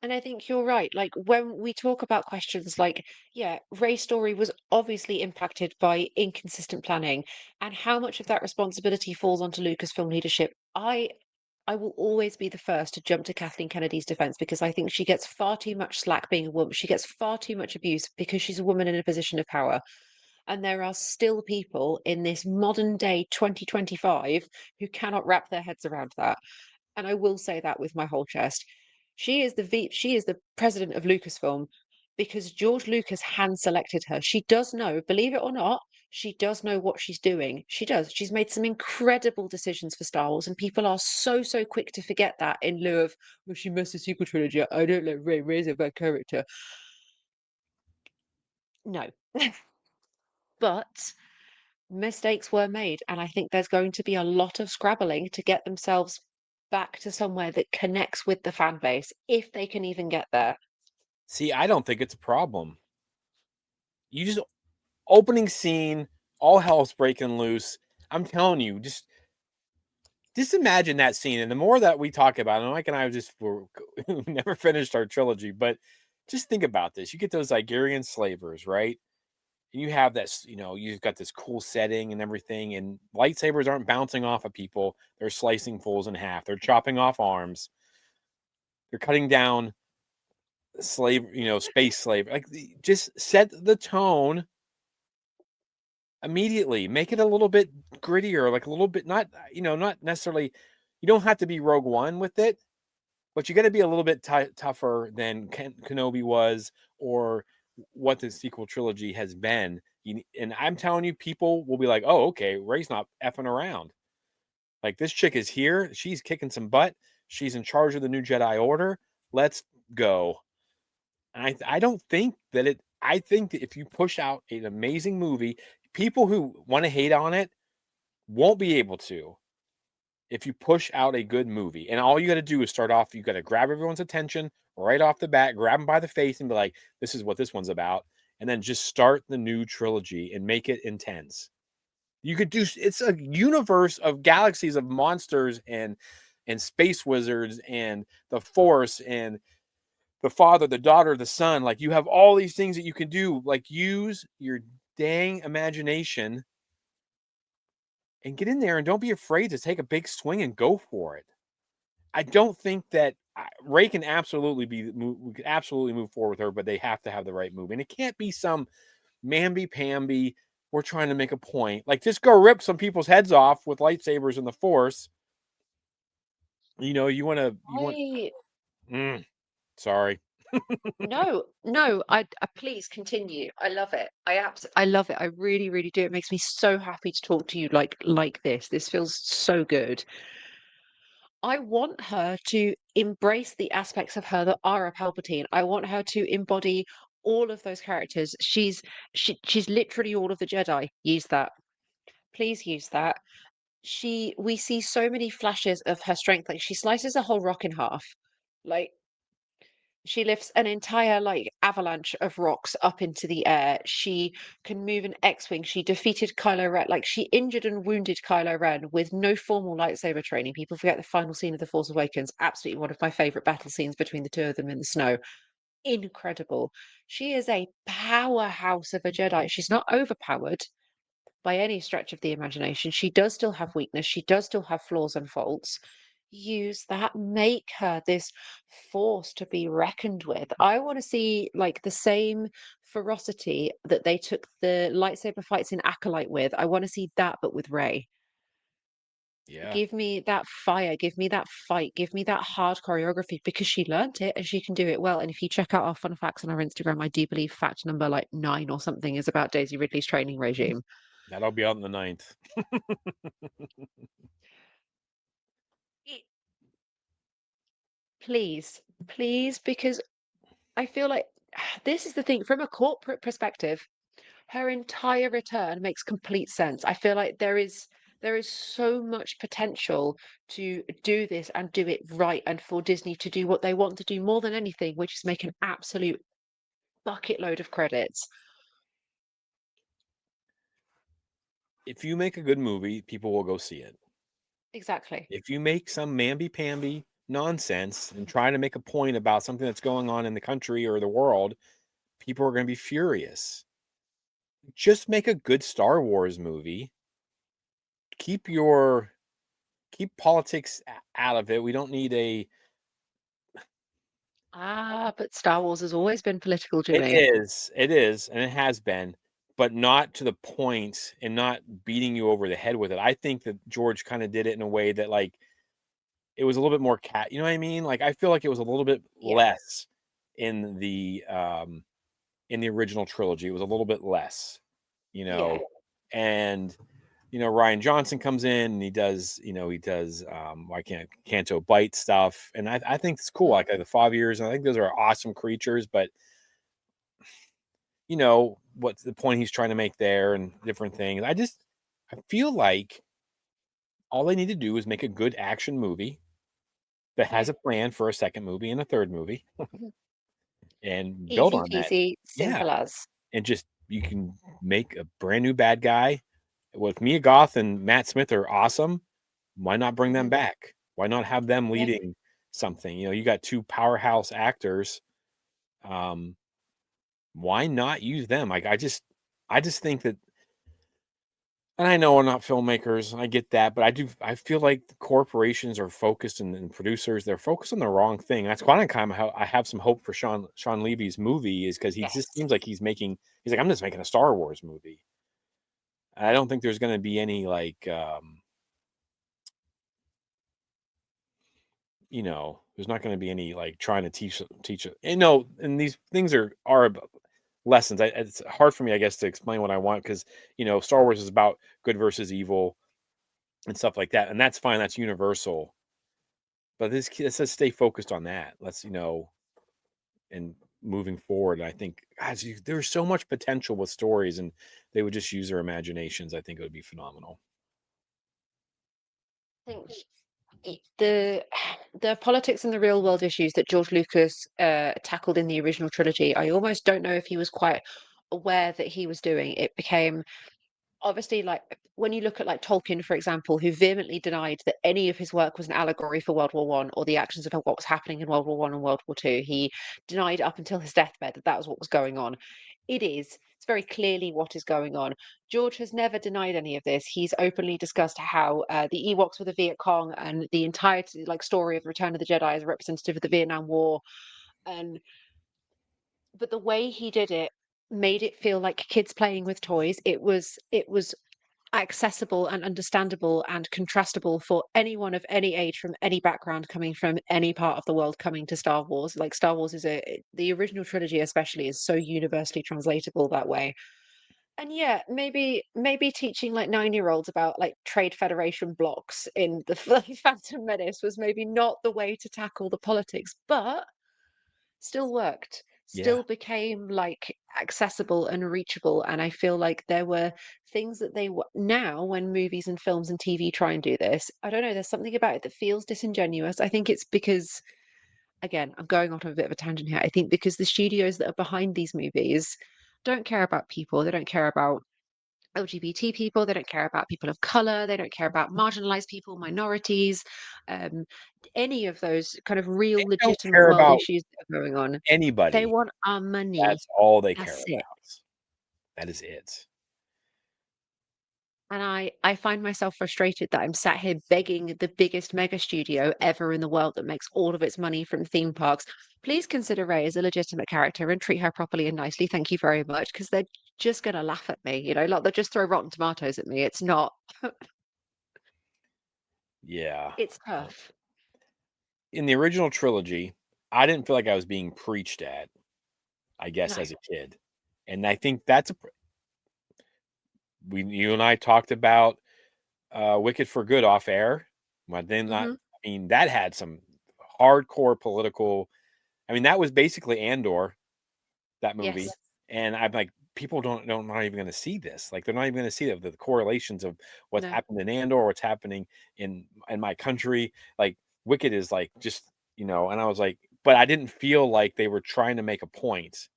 Speaker 2: And I think you're right. Like when we talk about questions like, yeah, Ray's story was obviously impacted by inconsistent planning, and how much of that responsibility falls onto Lucasfilm leadership. I will always be the first to jump to Kathleen Kennedy's defense because I think she gets far too much slack being a woman. She gets far too much abuse because she's a woman in a position of power. And there are still people in this modern day 2025 who cannot wrap their heads around that. And I will say that with my whole chest. She is the president of Lucasfilm because George Lucas hand selected her. She does know, believe it or not, she does know what she's doing. She does. She's made some incredible decisions for Star Wars, and people are so quick to forget that in lieu of, well, she missed the sequel trilogy. I don't like Rey. Rey's a bad character. No. But mistakes were made, and I think there's going to be a lot of scrabbling to get themselves back to somewhere that connects with the fan base, if they can even get there.
Speaker 1: See, I don't think it's a problem. You just opening scene, all hell's breaking loose. I'm telling you, just imagine that scene. And the more that we talk about it, Mike and I we never finished our trilogy, but just think about this. You get those Ligurian slavers, right? And you have this, you've got this cool setting and everything, and lightsabers aren't bouncing off of people. They're slicing fools in half. They're chopping off arms. They're cutting down space slave. Like, just set the tone immediately. Make it a little bit grittier, like a little bit, not necessarily, you don't have to be Rogue One with it, but you got to be a little bit tougher than Kenobi was, or what the sequel trilogy has been. And I'm telling you, people will be like, oh, okay, Rey's not effing around. Like, this chick is here. She's kicking some butt. She's in charge of the new Jedi Order. Let's go. And I don't think that I think that if you push out an amazing movie, people who want to hate on it won't be able to. If you push out a good movie, and all you got to do is start off, you got to grab everyone's attention right off the bat, grab them by the face and be like, this is what this one's about. And then just start the new trilogy and make it intense. You could do, it's a universe of galaxies of monsters and space wizards and the Force and the father, the daughter, the son. Like, you have all these things that you can do. Like, use your dang imagination and get in there, and don't be afraid to take a big swing and go for it. I don't think that Rey can absolutely we could absolutely move forward with her, but they have to have the right move. And it can't be some mamby-pamby, we're trying to make a point. Like, just go rip some people's heads off with lightsabers in the Force. You want
Speaker 2: I
Speaker 1: sorry.
Speaker 2: no, I please continue. I love it. I love it. I really do. It makes me so happy to talk to you like this. This feels so good. I want her to embrace the aspects of her that are a Palpatine. I want her to embody all of those characters. She's literally all of the Jedi. Use that. Please use that. We see so many flashes of her strength. Like, she slices a whole rock in half. Like, she lifts an entire like avalanche of rocks up into the air. She can move an X-wing. She defeated Kylo Ren. Like, she injured and wounded Kylo Ren with no formal lightsaber training. People forget the final scene of The Force Awakens. Absolutely one of my favorite battle scenes between the two of them in the snow. Incredible. She is a powerhouse of a Jedi. She's not overpowered by any stretch of the imagination. She does still have weakness. She does still have flaws and faults. Use that, make her this force to be reckoned with. I want to see like the same ferocity that they took the lightsaber fights in Acolyte with. I want to see that, but with Rey.
Speaker 1: Yeah.
Speaker 2: Give me that fire, give me that fight, give me that hard choreography because she learnt it and she can do it well. And if you check out our fun facts on our Instagram, I do believe fact number like 9 or something is about Daisy Ridley's training regime.
Speaker 1: That'll be out on the 9th.
Speaker 2: It- Please, please, because I feel like this is the thing from a corporate perspective, her entire return makes complete sense. I feel like there is so much potential to do this and do it right and for Disney to do what they want to do more than anything, which is make an absolute bucket load of credits.
Speaker 1: If you make a good movie, people will go see it.
Speaker 2: Exactly.
Speaker 1: If you make some mamby-pamby nonsense and try to make a point about something that's going on in the country or the world, people are going to be furious. Just make a good Star Wars movie. Keep politics out of it. We don't need a.
Speaker 2: But Star Wars has always been political,
Speaker 1: It
Speaker 2: Jimmy.
Speaker 1: is, and it has been, but not to the point and not beating you over the head with it. I think that George kind of did it in a way that like it was a little bit more you know what I mean? Like I feel like it was a little bit
Speaker 2: Yeah.
Speaker 1: less in the original trilogy. It was a little bit less, you know.
Speaker 2: Yeah.
Speaker 1: And Ryan Johnson comes in and he does why can't Canto Bite stuff, and I think it's cool. Like the 5 years, and I think those are awesome creatures, but what's the point he's trying to make there and different things. I feel like all they need to do is make a good action movie that has
Speaker 2: Yeah.
Speaker 1: a plan for a second movie and a third movie and build
Speaker 2: Easy
Speaker 1: on that.
Speaker 2: peasy,
Speaker 1: Yeah.
Speaker 2: simple as.
Speaker 1: And just you can make a brand new bad guy. With Mia Goth and Matt Smith are awesome. Why not bring them
Speaker 2: Mhm.
Speaker 1: back? Why not have them
Speaker 2: Yeah.
Speaker 1: leading something? You got two powerhouse actors. Why not use them? Like I just think that, and I know we're not filmmakers, I get that, but I feel like the corporations are focused and producers, they're focused on the wrong thing. That's kind of how I have some hope for Sean Levy's movie is because he just
Speaker 2: Yes.
Speaker 1: seems like he's like, I'm just making a Star Wars movie. I don't think there's going to be any like, there's not going to be any like trying to teach it. And these things are lessons. It's hard for me, I guess, to explain what I want because Star Wars is about good versus evil and stuff like that, and that's fine. That's universal. But it says stay focused on that. Let's and moving forward. I think, guys, there's so much potential with stories, and they would just use their imaginations. I think it would be phenomenal.
Speaker 2: I think the the politics and the real world issues that George Lucas tackled in the original trilogy, I almost don't know if he was quite aware that he was doing. It became obviously like when you look at like Tolkien, for example, who vehemently denied that any of his work was an allegory for World War One or the actions of what was happening in World War One and World War Two. He denied up until his deathbed that that was what was going on. It is. It's very clearly what is going on. George has never denied any of this. He's openly discussed how the Ewoks were the Viet Cong and the entire like story of Return of the Jedi is a representative of the Vietnam War. And but the way he did it made it feel like kids playing with toys. It was accessible and understandable and contrastable for anyone of any age from any background coming from any part of the world coming to Star Wars. Like Star Wars the original trilogy especially is so universally translatable that way. And yeah, maybe teaching like 9-year-olds about like trade federation blocks in the Phantom Menace was maybe not the way to tackle the politics, but still worked,
Speaker 1: Yeah,
Speaker 2: still became like accessible and reachable. And I feel like there were things that now when movies and films and TV try and do this, I don't know, there's something about it that feels disingenuous. I think it's because, again, I'm going off on a bit of a tangent here. I think because the studios that are behind these movies don't care about people, they don't care about LGBT people, they don't care about people of color, they don't care about marginalized people, minorities, um, any of those kind of
Speaker 1: they
Speaker 2: real
Speaker 1: don't
Speaker 2: legitimate
Speaker 1: care
Speaker 2: world
Speaker 1: about
Speaker 2: issues that are going on. They
Speaker 1: anybody.
Speaker 2: want our money.
Speaker 1: That's all they care
Speaker 2: That's it.
Speaker 1: about. That is it.
Speaker 2: And I find myself frustrated that I'm sat here begging the biggest mega studio ever in the world that makes all of its money from theme parks. Please consider Ray as a legitimate character and treat her properly and nicely. Thank you very much. Because they're just going to laugh at me, like they'll just throw rotten tomatoes at me. It's not.
Speaker 1: Yeah.
Speaker 2: It's tough.
Speaker 1: In the original trilogy, I didn't feel like I was being preached at, I guess,
Speaker 2: No.
Speaker 1: as a kid. And I think that's you and I talked about Wicked for Good off air. But then
Speaker 2: Hmm.
Speaker 1: I mean, that had some hardcore political. I mean, that was basically Andor, that movie.
Speaker 2: Yes.
Speaker 1: And I'm like, people don't not even going to see this. Like, they're not even going to see the correlations of what's
Speaker 2: No.
Speaker 1: happened in Andor, what's happening in my country. Like, Wicked is like just, you know. And I was like, but I didn't feel like they were trying to make a point.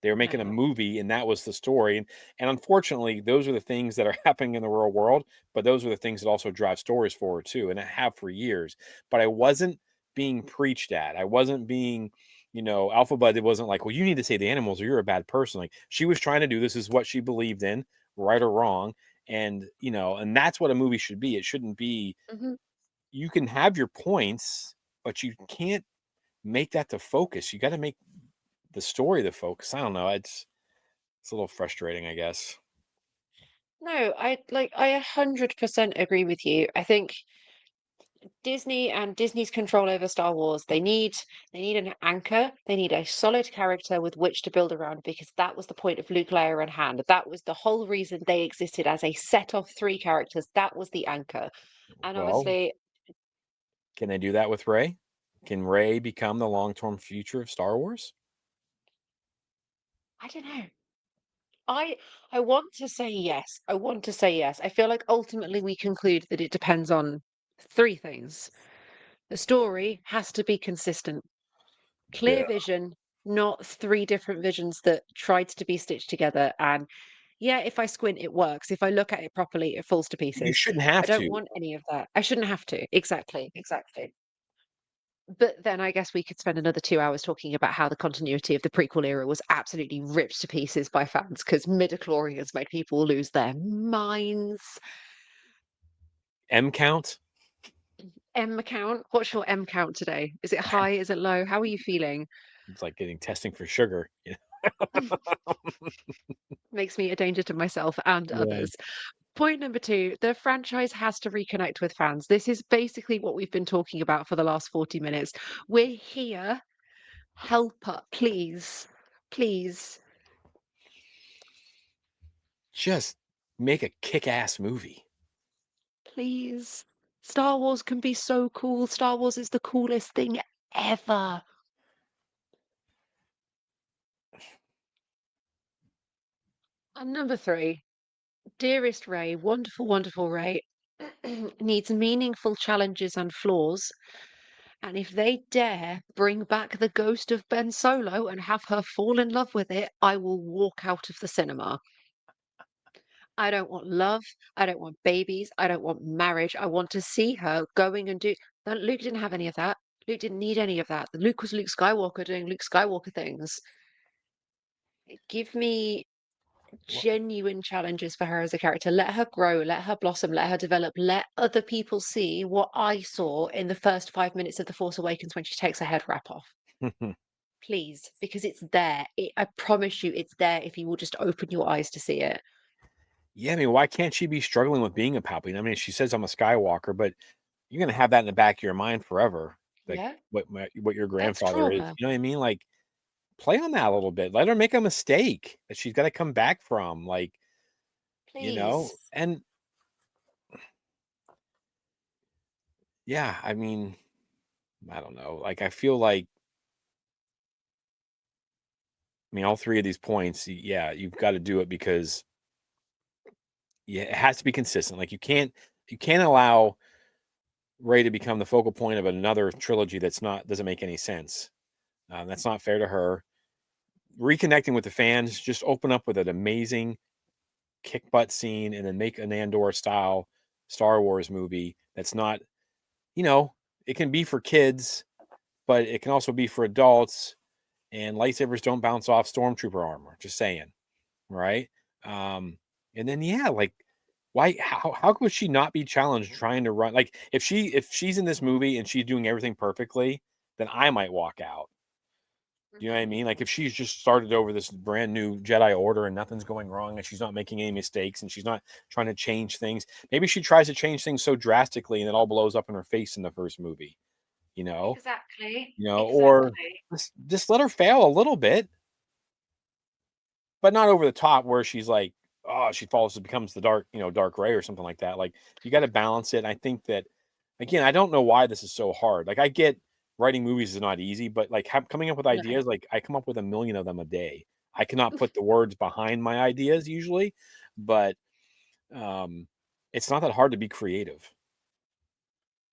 Speaker 1: They were making a
Speaker 2: No.
Speaker 1: movie, and that was the story. And unfortunately, those are the things that are happening in the real world. But those are the things that also drive stories forward too, and I have for years. But I wasn't being preached at. I wasn't being, you know, Alpha Bud. It wasn't like, well, you need to save the animals, or you're a bad person. Like, she was trying to do this is what she believed in, right or wrong. And you know, and that's what a movie should be. It shouldn't be.
Speaker 2: Hmm.
Speaker 1: You can have your points, but you can't make that the focus. You got to make the story the focus. I don't know. It's a little frustrating, I guess.
Speaker 2: No, I 100% agree with you. I think Disney and Disney's control over Star Wars, they need an anchor. They need a solid character with which to build around because that was the point of Luke, Leia, and Han. That was the whole reason they existed as a set of three characters. That was the anchor. And
Speaker 1: Well,
Speaker 2: obviously,
Speaker 1: can they do that with Rey? Can Rey become the long-term future of Star Wars?
Speaker 2: I don't know. I I want to say yes. I want to say yes. I feel like ultimately we conclude that it depends on three things. The story has to be consistent.
Speaker 1: Yeah.
Speaker 2: Clear vision, not three different visions that tried to be stitched together. And yeah, if I squint, it works. If I look at it properly, it falls to
Speaker 1: You
Speaker 2: pieces.
Speaker 1: shouldn't
Speaker 2: I
Speaker 1: have
Speaker 2: don't
Speaker 1: to.
Speaker 2: want any of that. I shouldn't have to. Exactly, exactly. But then I guess we could spend another 2 hours talking about how the continuity of the prequel era was absolutely ripped to pieces by fans because midichlorians made people lose their minds.
Speaker 1: M count?
Speaker 2: M count? What's your M count today? Is it high? Is it low? How are you feeling?
Speaker 1: It's like getting testing for sugar.
Speaker 2: Makes me a danger to myself and
Speaker 1: Yeah.
Speaker 2: others. Point number two, the franchise has to reconnect with fans. This is basically what we've been talking about for the last 40 minutes. We're here. Help us, please. Please.
Speaker 1: Just make a kick-ass movie.
Speaker 2: Please. Star Wars can be so cool. Star Wars is the coolest thing ever. And number three, dearest Ray, wonderful, wonderful Ray, needs meaningful challenges and flaws. And if they dare bring back the ghost of Ben Solo and have her fall in love with it, I will walk out of the cinema. I don't want love. I don't want babies. I don't want marriage. I want to see her going and do. No, Luke didn't have any of that. Luke didn't need any of that. Luke was Luke Skywalker doing Luke Skywalker things. Give me
Speaker 1: Well,
Speaker 2: genuine challenges for her as a character. Let her grow, let her blossom, let her develop, let other people see what I saw in the first 5 minutes of The Force Awakens when she takes her head wrap off. Please, because it's there. I promise you, it's there if you will just open your eyes to see it.
Speaker 1: yeah, I mean, why can't she be struggling with being a Palpatine? I mean, she says I'm a Skywalker, but you're gonna have that in the back of your mind forever. Like
Speaker 2: Yeah,
Speaker 1: what your
Speaker 2: that's
Speaker 1: grandfather is.
Speaker 2: trauma.
Speaker 1: You know what I mean? Like, play on that a little bit. Let her make a mistake that she's got to come back from. Like, you know,
Speaker 2: Please.
Speaker 1: and yeah, I mean, I don't know. Like, I feel like, I mean, all three of these points, yeah, you've got to do it because yeah, it has to be consistent. Like, you can't allow Ray to become the focal point of another trilogy that's not doesn't make any sense. That's not fair to her. Reconnecting with the fans, just open up with an amazing kick butt scene, and then make an Andor style Star Wars movie that's not, you know, it can be for kids, but it can also be for adults. And lightsabers don't bounce off stormtrooper armor. Just saying, right? Um, and then yeah, like why? How could she not be challenged trying to run? Like if she's in this movie and she's doing everything perfectly, then I might walk out. You know what I mean? Like if she's just started over this brand new Jedi Order and nothing's going wrong and she's not making any mistakes and she's not trying to change things, maybe she tries to change things so drastically and it all blows up in her face in the first movie. You know,
Speaker 2: Exactly.
Speaker 1: or
Speaker 2: Exactly.
Speaker 1: just let her fail a little bit, but not over the top where she's like, oh, she falls, it becomes the dark Ray or something like that. Like you got to balance it. And I think that, again, I don't know why this is so hard. Like I get writing movies is not easy, but like coming up with
Speaker 2: No.
Speaker 1: ideas, like I come up with a million of them a day. I cannot put the words behind my ideas usually, but it's not that hard to be creative.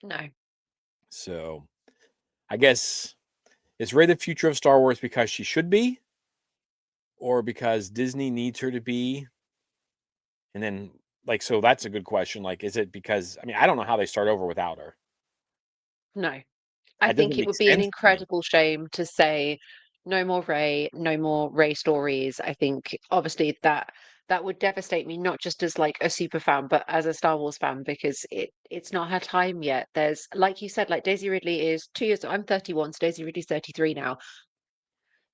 Speaker 2: No.
Speaker 1: So I guess, is Rey the future of Star Wars because she should be, or because Disney needs her to be? And then, like, so that's a good question. Like, is it because, I mean, I don't know how they start over without her.
Speaker 2: No. I
Speaker 1: It
Speaker 2: think
Speaker 1: doesn't
Speaker 2: it
Speaker 1: make
Speaker 2: would be an
Speaker 1: sense to me.
Speaker 2: incredible shame to say no more Ray, no more Ray stories. I think obviously that would devastate me, not just as like a super fan, but as a Star Wars fan, because it's not her time yet. There's, like you said, like Daisy Ridley is 2 years. I'm 31, so Daisy Ridley's 33 now.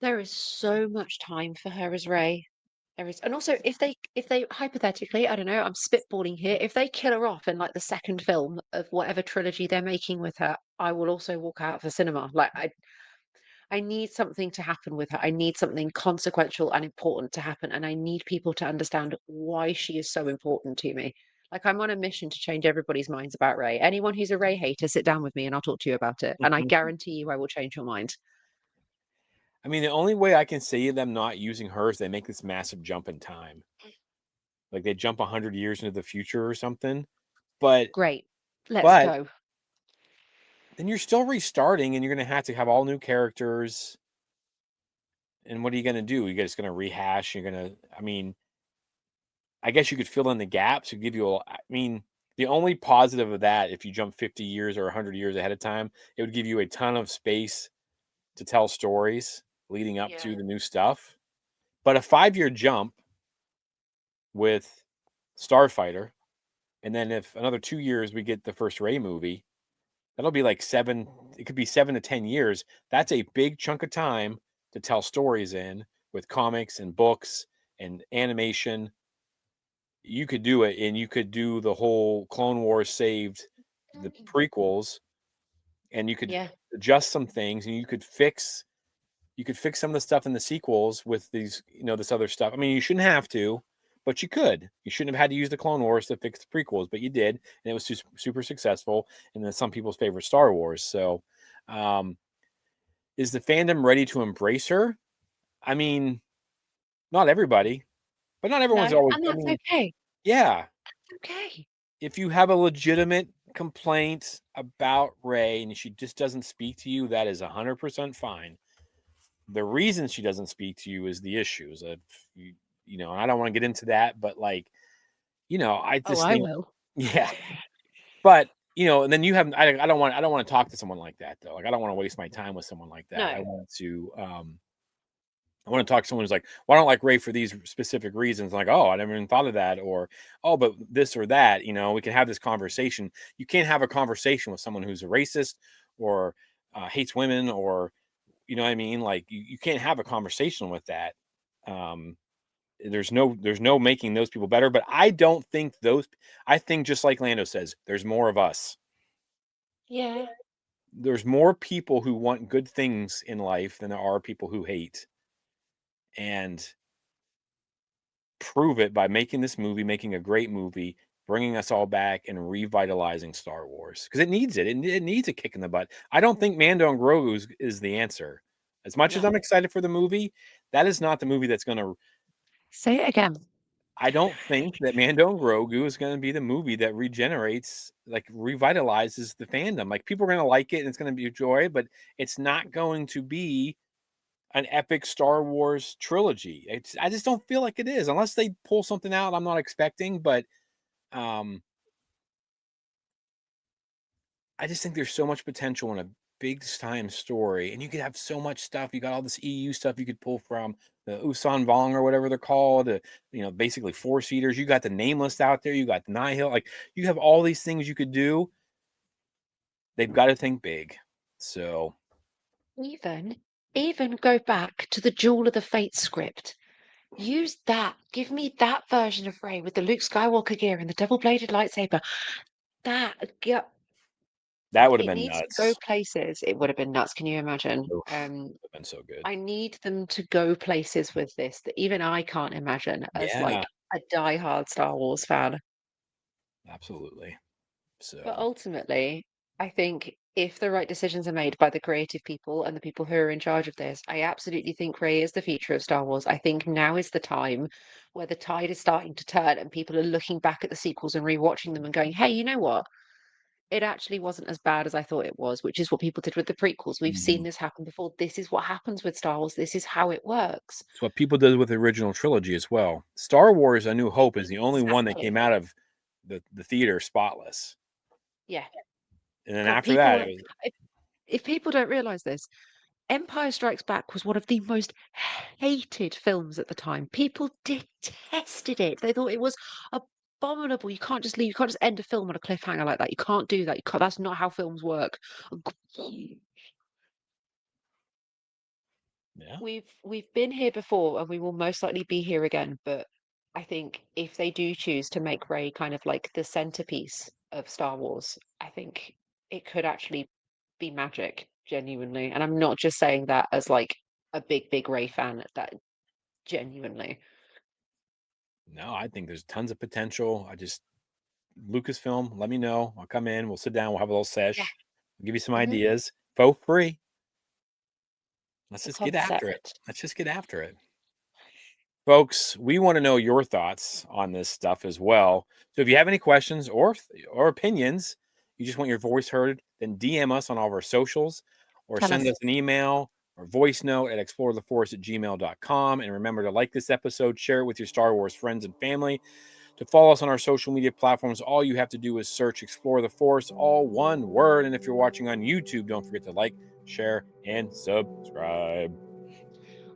Speaker 2: There is so much time for her as Ray. There is, and also if they hypothetically, I don't know, I'm spitballing here, if they kill her off in like the second film of whatever trilogy they're making with her, I will also walk out of the cinema. Like I need something to happen with her. I need something consequential and important to happen, and I need people to understand why she is so important to me. Like I'm on a mission to change everybody's minds about Ray. Anyone who's a Ray hater, sit down with me and I'll talk to you about it. And I guarantee you I will change your mind.
Speaker 1: I mean, the only way I can see them not using her is they make this massive jump in time. Like they jump 100 years into the future or something. But
Speaker 2: Great. Let's
Speaker 1: but
Speaker 2: go.
Speaker 1: then you're still restarting and you're going to have all new characters. And what are you going to do? You're just going to rehash. You're going to, I mean, I guess you could fill in the gaps. Give you I mean, the only positive of that, if you jump 50 years or 100 years ahead of time, it would give you a ton of space to tell stories leading up
Speaker 2: Yeah.
Speaker 1: to the new stuff. But a 5-year jump with Starfighter, and then if another 2 years we get the first Ray movie, that'll be like it could be 7 to 10 years. That's a big chunk of time to tell stories in with comics and books and animation. You could do it, and you could do the whole Clone Wars saved the prequels, and you could
Speaker 2: Yeah.
Speaker 1: adjust some things, and you could fix some of the stuff in the sequels with these, this other stuff. I mean, you shouldn't have to, but you could. You shouldn't have had to use the Clone Wars to fix the prequels, but you did, and it was super successful, and then some people's favorite Star Wars. So, um, is the fandom ready to embrace her? I mean, not everybody, but not everyone's
Speaker 2: No,
Speaker 1: always.
Speaker 2: and
Speaker 1: I
Speaker 2: that's
Speaker 1: mean,
Speaker 2: okay.
Speaker 1: yeah,
Speaker 2: Okay.
Speaker 1: if you have a legitimate complaint about Ray and she just doesn't speak to you, that is 100% fine. The reason she doesn't speak to you is the issues of and I don't want to get into that, but like, I
Speaker 2: Oh,
Speaker 1: just
Speaker 2: I
Speaker 1: think,
Speaker 2: will.
Speaker 1: yeah, but and then you have, I don't want to talk to someone like that though. Like, I don't want to waste my time with someone like that.
Speaker 2: No.
Speaker 1: I want to talk to someone who's like, well, I don't like Ray for these specific reasons. Like, oh, I never even thought of that. Or, oh, but this or that, we can have this conversation. You can't have a conversation with someone who's a racist or hates women, or, you know what I mean? Like, you can't have a conversation with that. Um, there's no making those people better, but I think just like Lando says, there's more of us.
Speaker 2: Yeah.
Speaker 1: There's more people who want good things in life than there are people who hate. And prove it by making this movie, making a great movie, bringing us all back and revitalizing Star Wars, because it needs it. It needs a kick in the butt. I don't think Mando and Grogu is the answer. As much as
Speaker 2: No.
Speaker 1: I'm excited for the movie, that is not the movie that's going to.
Speaker 2: Say it again.
Speaker 1: I don't think that Mando and Grogu is going to be the movie that regenerates, like revitalizes the fandom. Like, people are going to like it and it's going to be a joy, but it's not going to be an epic Star Wars trilogy. I just don't feel like it is, unless they pull something out I'm not expecting. But um, I just think there's so much potential in a big time story, and you could have so much stuff. You got all this EU stuff you could pull from the Usan Vong or whatever they're called. Basically Force Eaters. You got the Nameless out there. You got the Nihil. Like, you have all these things you could do. They've got to think big. So
Speaker 2: Even even go back to the Duel of the Fates script. Use that. Give me that version of Rey with the Luke Skywalker gear and the double-bladed lightsaber. That, yeah,
Speaker 1: That would have
Speaker 2: it
Speaker 1: been
Speaker 2: needs to go
Speaker 1: nuts.
Speaker 2: places. It would have been nuts. Can you imagine?
Speaker 1: Oof, would have been so good.
Speaker 2: I need them to go places with this that even I can't imagine as
Speaker 1: Yeah,
Speaker 2: like a die-hard Star Wars fan.
Speaker 1: absolutely.
Speaker 2: But
Speaker 1: So,
Speaker 2: ultimately, I think if the right decisions are made by the creative people and the people who are in charge of this, I absolutely think Rey is the future of Star Wars. I think now is the time where the tide is starting to turn and people are looking back at the sequels and rewatching them and going, hey, you know what? It actually wasn't as bad as I thought it was, which is what people did with the prequels. We've seen
Speaker 1: mhm.
Speaker 2: this happen before. This is what happens with Star Wars. This is how it works.
Speaker 1: It's what people did with the original trilogy as well. Star Wars: A New Hope is the only one that
Speaker 2: Exactly.
Speaker 1: came out of the theater spotless.
Speaker 2: Yeah.
Speaker 1: And then
Speaker 2: God,
Speaker 1: after that,
Speaker 2: people,
Speaker 1: it was
Speaker 2: if people don't realize this, Empire Strikes Back was one of the most hated films at the time. People detested it. They thought it was abominable. You can't just leave. You can't just end a film on a cliffhanger like that. You can't do that. You can't, that's not how films work.
Speaker 1: yeah.
Speaker 2: We've been here before, and we will most likely be here again. But I think if they do choose to make Rey kind of like the centerpiece of Star Wars, I think it could actually be magic, genuinely. And I'm not just saying that as like a big Rey fan. That genuinely,
Speaker 1: No, I think there's tons of potential. Lucasfilm, let me know. I'll come in. We'll sit down. We'll have a little
Speaker 2: yeah.
Speaker 1: sesh. I'll give you some
Speaker 2: Hmm.
Speaker 1: ideas for free. Let's
Speaker 2: The
Speaker 1: just get after it.
Speaker 2: concept.
Speaker 1: Let's just get after it. Folks, we want to know your thoughts on this stuff as well. So if you have any questions or opinions, you just want your voice heard, then DM us on all of our socials or
Speaker 2: Tell
Speaker 1: send
Speaker 2: us.
Speaker 1: us an email or voice note at exploretheforce@gmail.com. And remember to like this episode, share it with your Star Wars friends and family. To follow us on our social media platforms, all you have to do is search Explore the Force, all one word. And if you're watching on YouTube, don't forget to like, share, and subscribe.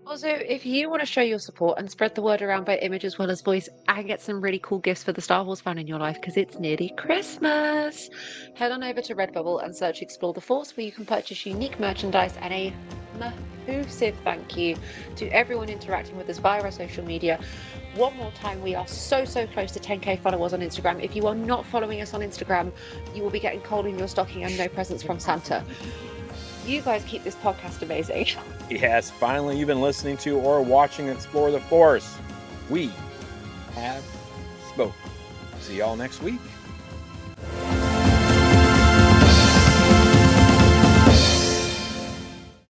Speaker 2: Also, if you want to show your support and spread the word around by image as well as voice and get some really cool gifts for the Star Wars fan in your life because it's nearly Christmas, head on over to Redbubble and search Explore the Force where you can purchase unique merchandise and a massive thank you to everyone interacting with us via our social media. One more time, we are so close to 10k followers on Instagram. If you are not following us on Instagram, you will be getting coal in your stocking and no presents from Santa. You guys keep this podcast amazing.
Speaker 1: Yes, finally, you've been listening to or watching Explore the Force. We have spoken. See y'all next week.